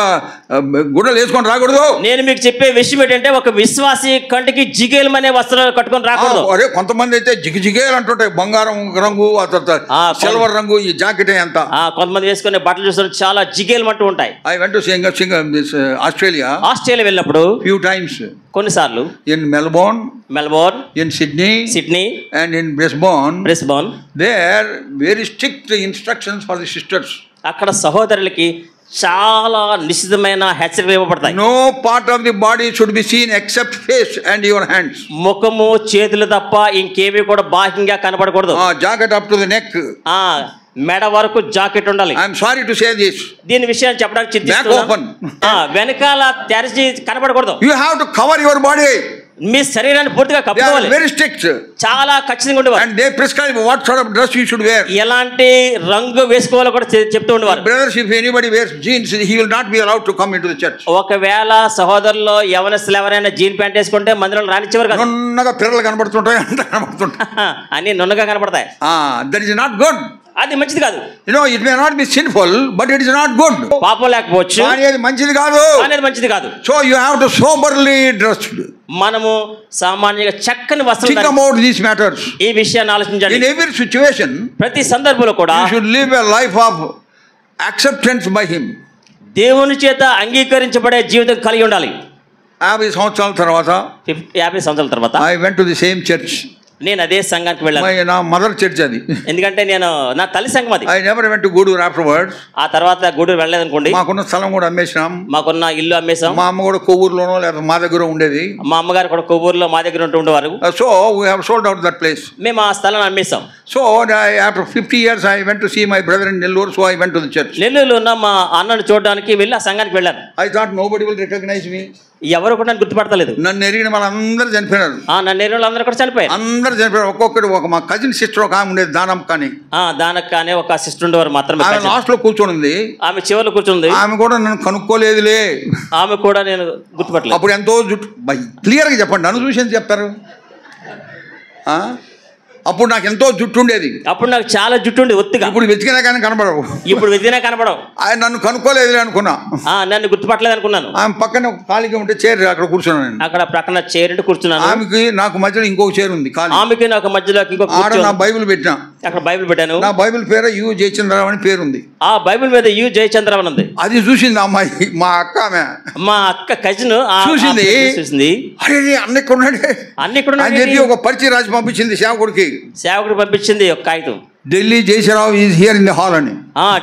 గుడ్డలు వేసుకొని రాకూడదు. నేను మీకు చెప్పే విషయం ఏంటంటే, ఒక విశ్వాసి కంటికి జిగేలమనే వస్త్రాలు కట్టుకొని రాకూడదు. అరే కొంతమంది అయితే జిగేలు అంటుంటాయి, బంగారం రంగు, సిల్వర్ రంగు, ఈ జాకెట్ ఎంత. కొంతమంది వేసుకునే బట్టలు చూస్తే చాలా జిగేలు అంటూ ఉంటాయి. I went to ఆస్ట్రేలియా వెళ్ళినప్పుడు few times, కొన్నిసార్లు in Melbourne, in Sydney and in Brisbane. There very strict instructions for the sisters. అక్కడ సహోదరులకి చాలా నిశ్చితమైన హెచ్చరికలు ఇవ్వబడతాయి. No part of the body should be seen except face and your hands. ముఖము, చేతులు తప్ప ఇంకేవి కూడా బాహ్యంగా కనపడకూడదు. Jacket up to the neck. మెడ వరకు జాకెట్ ఉండాలి. I am sorry to say this. దీని విషయాన్ని చెప్పడానికి చింతిస్తున్నాను. వెనకాల తెరిచి కనపడకూడదు. You have to cover your body. మీ శరీరాన్ని పూర్తిగా కప్పుకోవాలి. వెరీ స్ట్రిక్ట్, చాలా ఖచ్చితంగా ఉండేవారు. And they prescribe what sort of dress you should wear, ఎలాంటి రంగు వేసుకోవాలో కూడా చెప్తూ ఉండేవారు. Brothers, if anybody wears jeans he will not be allowed to come into the church. ఒకవేళ సహోదరుల్లో యవనస్తులు ఎవరైనా జీన్ ప్యాంట్ వేసుకుంటే మందిరంలో రానిచ్చేవారు కాదు. నున్నగా పిల్లలు కనబడుతుంటాయి, అంత కనబడుతుంటాయి, అన్ని నున్నగా కనబడతాయి. That is not good. అది మంచిది కాదు. It may not be sinful, but it is not good. పాపం లేకపోవచ్చు, కానీ అది మంచిది కాదు. అనేది మంచిది కాదు. So you have to soberly dressed. మనము సామాన్యంగా చక్కని వస్త్రాలు. Think about these matters. ఈ విషయాన్ని ఆలోచించండి. In every situation, ప్రతి సందర్భంలో కూడా you should live a life of acceptance by him. దేవుని చేత అంగీకరించబడే జీవితం కలిగి ఉండాలి. 50 సంవత్సరాల తర్వాత, 50 సంవత్సరాల తర్వాత I went to the same church. నేను అదే సంఘానికి వెళ్ళాను. నా మదర్ చర్చ్ అది. ఎందుకంటే నేను నా తల్లి సంఘం అది. I never went to Guduru afterwards. ఆ తర్వాత గూడూరు వెళ్ళలేదు అనుకోండి. మాకున్న స్థలం కూడా అమ్మేసాం. మాకున్న ఇల్లు అమ్మేసాం. మా అమ్మ కూడా కొవ్వూరులోనో లేదా మా దగ్గర ఉండేది. మా అమ్మగారు కూడా కొవ్వూరులో మా దగ్గర ఉండేవారు. So we have sold out that place. మేము ఆ స్థలాన్ని అమ్మేసాం. So after 50 years I went to see my brother in Nellore, so I went to the church. నెల్లూరులో ఉన్న మా అన్నను చూడడానికి వెళ్ళి ఆ సంఘానికి వెళ్ళాను. I thought nobody will recognize me. ఎవరు కూడా గుర్తుపడతలేదు. నన్ను ఎరిగిన వాళ్ళందరూ చనిపోయినారు. నన్ను ఎరిగిన వాళ్ళందరూ కూడా చనిపోయారు. అందరూ చనిపోయారు. ఒక్కొక్కటి ఒక మా కజిన్ సిస్టర్ ఒక ఆమె ఉండేది, దానమ్మ కానీ. దానక్క అనే ఒక సిస్టర్ ఉండేవారు మాత్రమే. ఆమె లాస్ట్ లో కూర్చొని, ఆమె చివరిలో కూర్చుంది. ఆమె కూడా నన్ను కనుక్కోలేదులే. ఆమె కూడా నేను గుర్తుపట్టలేదు. అప్పుడు ఎంతో జుట్టు, క్లియర్ గా చెప్పండి, నన్ను చూసి ఎంత చెప్తారు? అప్పుడు నాకు ఎంతో జుట్టు ఉండేది. అప్పుడు నాకు చాలా జుట్టు ఉండేది ఒత్తిగా. ఇప్పుడు వెతికినా కానీ కనపడవు. ఇప్పుడు వెతికినా కనపడవు. ఆయన నన్ను కనుక్కోలేదు అనుకున్నా. నన్ను గుర్తుపట్టలేదు అనుకున్నాను. ఆమె పక్కన ఖాళీగా ఉంటే చైర్, అక్కడ కూర్చున్నాను. అక్కడ ప్రక్కన చైర్ కూర్చున్నాను. ఆమెకి నాకు మధ్యలో ఇంకొక చైర్ ఉంది. ఆమెకి నాకు మధ్యలో ఇంకొక నా బైబిల్ పెట్టినా. అక్కడ బైబిల్ పెట్టాను. నా బైబిల్ పేరు యు జయచంద్రరావు అని పేరుంది. ఆ బైబిల్ మీద యు జయచంద్రరావు ఉంది. అది చూసింది అమ్మాయి, మా అక్క. ఆమె మా అక్క కజిన్ చూసింది. అరే అన్న ఇక్కడ ఉన్నాడే, అన్ని ఇక్కడ అని చెప్పి ఒక పరిచయ రాసి పంపించింది సేవకుడికి. సేవకుడు పంపించింది ఒక కాగితం. Delhi Jayashree Rao is here in the hall అని.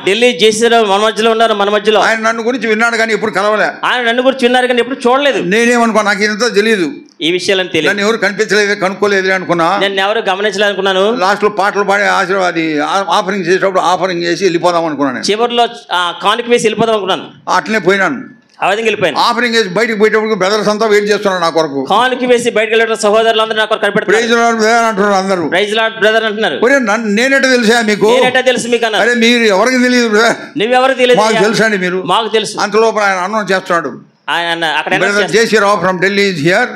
ఢిల్లీ జయశ్రీరావు మన మధ్యలో ఉన్నారు. మన మధ్యలో. ఆయన నన్ను గురించి విన్నాడు కానీ ఎప్పుడు కలవలే. ఆయన నన్ను గురించి విన్నారు కానీ ఎప్పుడు చూడలేదు. నేనేమనుకో, నాకు ఇంత తెలియదు, ఈ విషయాలని తెలియదు. నన్ను ఎవరు కనిపించలేదు, కనుక్కోలేదు అనుకున్నా. నేను ఎవరు గమనించలేదు అనుకున్నాను. లాస్ట్ లో పాటలు పాడి ఆశీర్వాది ఆఫరింగ్ చేసేటప్పుడు ఆఫరింగ్ చేసి వెళ్ళిపోదాం అనుకున్నాను. చివరిలో కానుక వేసి వెళ్ళిపోదాం అనుకున్నాను. అట్లనే పోయినాను. ఆఫరింగ్ వేసి బయటకు పోయేటప్పుడు బ్రదర్స్ అంతా వెయిట్ చేస్తున్నారు నా కొరకు. కానుక వేసి బయటకు వెళ్ళిన సహోదరులు అందరూ నా కొరకు కనిపెడతారు. ప్రైజ్ లార్డ్ బ్రదర్ అంటున్నారు అందరూ. ప్రైజ్ లార్డ్ బ్రదర్ అంటున్నారు. నేనేట తెలుసా మీకు? నేనేట తెలుసు మీకు అన్నారు. అరే మీరు ఎవరికి తెలియదు బ్రదర్? నువ్వెవరికి తెలియదు? మాకు తెలుసా అండి మీరు? మాకు తెలుసు. అంతలోపల ఆయన అన్నం చేస్తున్నాడు. ఆయన అక్కడ Jayashree Rao from Delhi is here.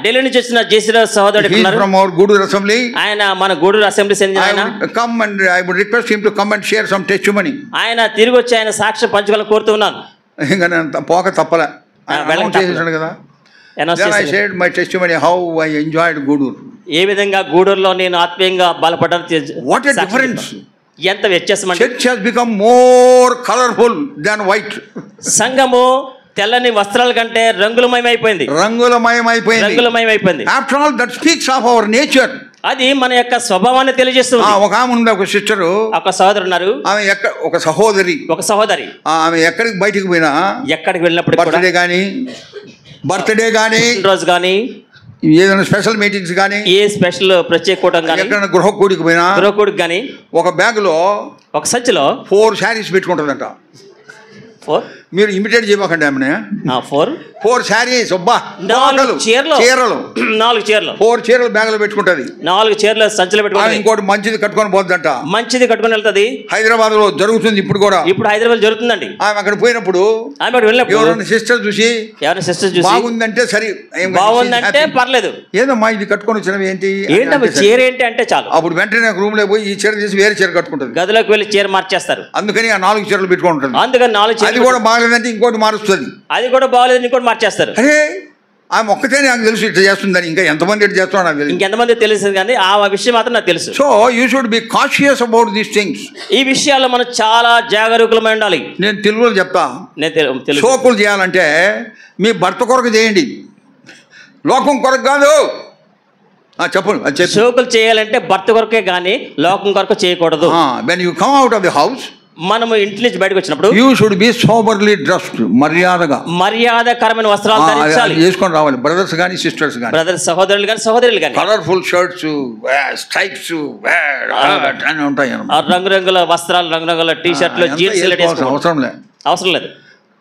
Delhi నుంచి వచ్చిన జయశ్రీరావు సహోదరుడు ఫ్రమ్ అవర్ గూడూరు అసెంబ్లీ. ఆయన మన గూడూరు అసెంబ్లీ చెందిన ఆయన. Come and I would request him to come and share some testimony. ఆయన తిరిగి వచ్చి ఆయన సాక్ష్యం పంచుకోవాలని కోరుతూ ఉన్నాను. ఇంకా నేను పోక తప్పలే, చేసాడు కదా. Then I shared my testimony how I enjoyed Guduru. ఏ విధంగా గూడూరులో నేను ఆత్మీయంగా బలపడ్డాను. What a difference. ఎంత వ్యత్యాసం అంటే. Church has become more colorful than white. సంఘము తెల్లని వస్త్రాల కంటే రంగులమయమైపోయింది. రంగులమయమైపోయింది. After all, that speaks of our nature. అది మన యొక్క స్వభావాన్ని తెలియజేస్తుంది. ఒక ఆమె ఉంది, ఒక సిస్టర్, ఒక సహోదరు ఉన్నారు. ఆమె ఒక సహోదరి, ఆమె ఎక్కడికి బయటికి పోయినా, ఎక్కడికి వెళ్ళినప్పుడు బర్త్డే కానీ రోజు కానీ ఏదైనా స్పెషల్ మీటింగ్స్ కానీ, ఏ స్పెషల్ ప్రత్యేక కూటం కానీ, ఎక్కడైనా గృహకూడికి పోయినా, గృహకూడికి కానీ ఒక బ్యాగ్ లో, ఒక సంచిలో 4 శారీస్ పెట్టుకుంటుందంట. 4 మీరు ఇమిటేట్ చేయకండి ఆమె. 4 శారీస్, 4 చీరలు, 4 చీరలు బ్యాగ్ లో పెట్టుకుంటది. 4 చీరలు సంచిలో పెట్టుకుంటది. ఇంకోటి మంచిది కట్టుకొని పోతుందంట. మంచిది కట్టుకొని వెళ్తుంది. హైదరాబాద్ లో జరుగుతుంది ఇప్పుడు కూడా. ఇప్పుడు హైదరాబాద్ జరుగుతుందండి. ఆమె అక్కడ పోయినప్పుడు ఎవరైనా సిస్టర్ చూసి బాగుందంటే సరే, బాగుందంటే పర్లేదు, ఏదమ్మా ఇది కట్టుకొని వచ్చినవి ఏంటి, చీర ఏంటి అంటే చాలు. అప్పుడు వెంటనే రూమ్ లో పోయి ఈ చీర తీసి వేరే చీర కట్టుకుంటుంది. గదిలోకి వెళ్ళి చీర మార్చేస్తారు. అందుకని ఆ 4 చీరలు పెట్టుకుంటుంది. అందుకని 4 చీరలు. అది కూడా బాగలేదంటే ఇంకోటి మారుస్తుంది. అది కూడా బాగలేదు, ఇంకోటి మార్చేస్తారు. అరే ఆమె ఒక్కటే నాకు తెలుసు ఇట్లా చేస్తుందని. ఇంకా ఎంతమంది ఇట్లా చేస్తున్నా నాకు తెలుసు. ఇంకెంతమంది తెలుసు కానీ ఆ విషయం మాత్రం నాకు తెలుసు. So you should be cautious about these things. ఈ విషయాల్లో మనం చాలా జాగరూకులమై ఉండాలి. నేను తెలుగులో చెప్తా. షోకులు చేయాలంటే మీ భర్త కొరకు చేయండి, లోకం కొరకు కాదు. చెప్పండి. షోకులు చేయాలంటే భర్త కొరకే కానీ లోకం కొరకు చేయకూడదు. When you come out of the house, మనము ఇంటి నుంచి బయటకు వచ్చినప్పుడు you should be soberly dressed, మర్యాదకరమైన వస్త్రాలు ధరించాలి, చేసుకొని రావాలి. బ్రదర్స్ కానీ సిస్టర్స్ కానీ, బ్రదర్స్ సహోదరులు కానీ సహోదరులు కానీ. కలర్ఫుల్ షర్ట్స్, స్ట్రైప్స్ ఉంటాయి. రంగురంగుల వస్త్రాలు, రంగురంగుల టీ షర్ట్లు, జీన్స్ అవసరం లేదు.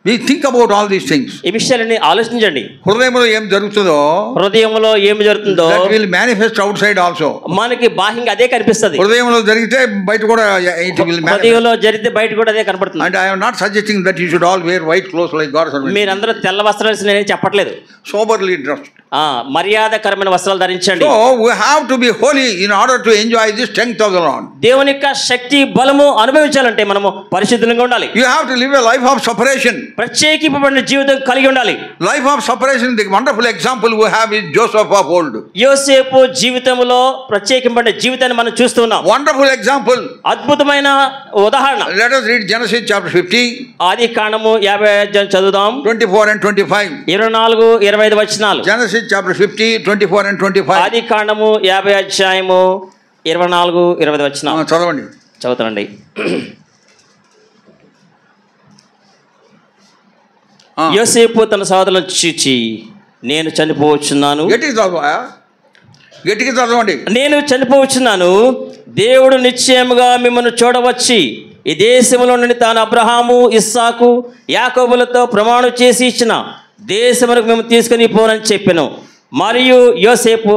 We think about all these things. ఈ విషయాలన్నీ ఆలోచించండి. హృదయంలో ఏం జరుగుతుందో, హృదయంలో ఏం జరుగుతుందో that will manifest outside also. మనకి బాహ్యంగా అదే కనిపిస్తది. హృదయంలో జరిగితే బయట కూడా it will manifest. హృదయంలో జరిగితే బయట కూడా అదే కనబడుతుంది. And I am not suggesting that you should all wear white clothes like God's servants. మీరందరూ తెల్ల వస్త్రాలు నేను చెప్పట్లేదు. Soberly dressed. మర్యాదకరమైన వస్త్రాలు ధరించండి. So we have to be holy in order to enjoy the strength of the Lord. దేవుని యొక్క శక్తి బలము అనుభవించాలంటే మనము పరిశుద్ధంగా ఉండాలి. You have to live a life of separation. ప్రత్యేకింపబడిన జీవితం కలిగి ఉండాలి. Life of separation, the wonderful example we have is Joseph of old. యోసేపు జీవితంలో ప్రత్యేకింపబడిన జీవితాన్ని మనం చూస్తున్నాం. Wonderful example. అద్భుతమైన ఉదాహరణ. Let us read Genesis chapter 50. ఆదికాండము 50 చదువుదాం. 24 and 25. 24, 25 వచనాలు. Genesis chapter 50, 24 and 25. ఆదికాండము 50 అధ్యాయము 24, 25 వచనాలు. చదవండి. చదువుతానండి. యోసేపు తన సోదరులను చూచి నేను చనిపోవచ్చున్నాను. గట్టిగా చదవండి. నేను చనిపోవచ్చున్నాను, దేవుడు నిశ్చయముగా మిమ్మల్ని చూడవచ్చి ఈ దేశంలో నుండి తాను అబ్రహాము, ఇస్సాకు, యాకోబులతో ప్రమాణం చేసి ఇచ్చిన దేశములకు మేము తీసుకుని పోనని చెప్పాను. మరియు యోసేపు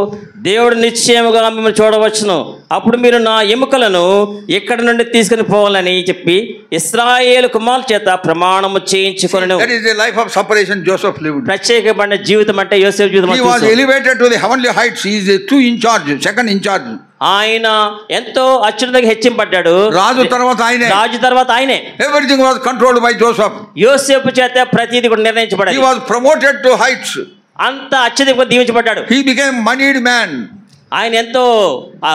దేవుడు నిశ్చయముగా మిమ్మల్ని చూడవచ్చును, అప్పుడు మీరు నా ఎముకలను ఎక్కడి నుండి తీసుకుని పోవాలని చెప్పి ఇశ్రాయేలు కుమారుల చేత ప్రమాణము చేయించుకొనెను. That is the life of separation Joseph lived. ప్రత్యేకమైన జీవితం అంటే యోసేపు జీవితం. He was elevated to the heavenly heights. He is two in charge, second in charge. ఆయన ఎంతో అత్యున్నతంగా హెచ్చింపడ్డాడు. రాజు తర్వాత ఆయనే. Everything was controlled by Joseph. యోసేపు చేత ప్రతిదీ కూడా నిర్ణయించబడింది. He was promoted to heights. అంత అత్యధికంగా దీవించబడ్డాడు. He became moneyed man. ఆయన ఎంతో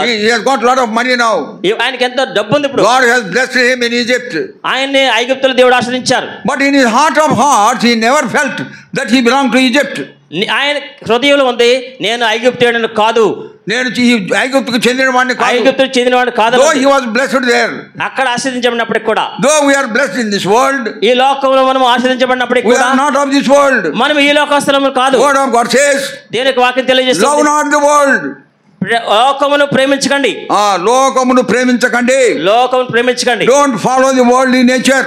he has got lot of money now. ఆయనకి ఎంతో డబ్బు ఉంది ఇప్పుడు. God has blessed him in Egypt. ఆయన్ని ఐగుప్తులో దేవుడు ఆశీర్వదించారు. But in his heart of hearts he never felt that he belonged to Egypt. ఆయన హృదయంలో ఉంది నేను ఐగుప్తీయుడని కాదు, నేను ఐగుప్తుకు చెందినవాడిని కాదు, ఐగుప్తుకు చెందినవాడిని కాదు. Though he was blessed there. అక్కడ ఆశీర్వదించబడినప్పటికీ కూడా, though we are blessed in this world, ఈ లోకంలో మనం ఆశీర్వదించబడినప్పటికీ కూడా, we are not of this world. మనం ఈ లోకస్తులము కాదు. Word of God says, దేవుని యొక్క వాక్యం తెలియజేస్తుంది, love not the world. లోకమును ప్రేమించకండి. లోకమును ప్రేమించకండి. లోకమును ప్రేమించకండి. Don't follow the worldly nature.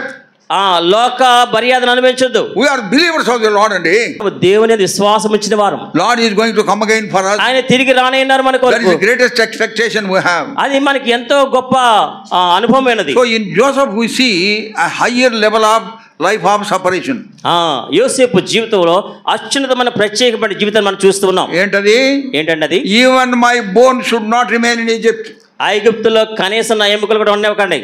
లోక మర్యాదను అనుభవించొద్దు. We are believers of the Lord అండి. దేవుని విశ్వాసం ఇచ్చిన వారు. Lord is going to come again for us. ఆయన తిరిగి రానయ్యారు మన కొరకు. That is the greatest expectation we have. అది మనకి ఎంతో గొప్ప అనుభవమైనది. So in Joseph we see a higher level of life of separation. యోసేపు జీవితంలో అత్యున్నతమైన ప్రత్యేకమైన జీవితాన్ని మనం చూస్తూ ఉన్నాం. ఏంటంటే అది, even my bones should not remain in Egypt. ఐగుప్తులో కనీసం నా ఎముకలు కూడా ఉండనివ్వకండి.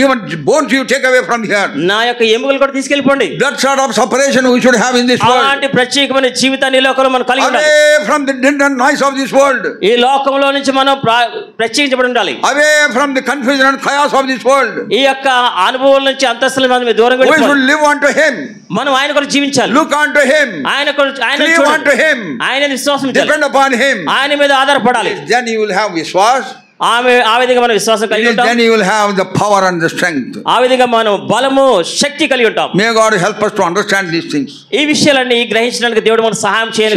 even bones you take away from here. నా యొక్క ఎముకలు కూడా తీసుకెళ్ళిపోండి. that sort of separation we should have in this world. అలాంటి ప్రత్యేకమైన జీవితాన్ని ఈ లోకంలో మనం కలిగి ఉండాలి. away from the din and noise of this world. ఈ లోకంలో నుంచి మనం ప్రత్యేకించబడి ఉండాలి. away from the confusion and chaos of this world. ఈ యొక్క అనుభవం నుంచి అంతస్తుల మనం దూరంగా వెళ్ళిపోవాలి. we should live unto him. మనం ఆయన కొరకు జీవించాలి. look unto him. ఆయన కొరకు live unto him. ఆయన విశ్వాసం ఉంచాలి. depend upon him. ఆయన మీద ఆధారపడాలి. then you will have విశ్వాస. ఆ విధంగా మనం విశ్వాసం కలిగి ఉంటాం. then you will have the power and the strength. ఆ విధంగా మనం బలము శక్తి కలిగి ఉంటాం. may God help us to understand these things. ఈ విషయాలన్నీ గ్రహించడానికి దేవుడు మనకు సహాయం చేయాలి.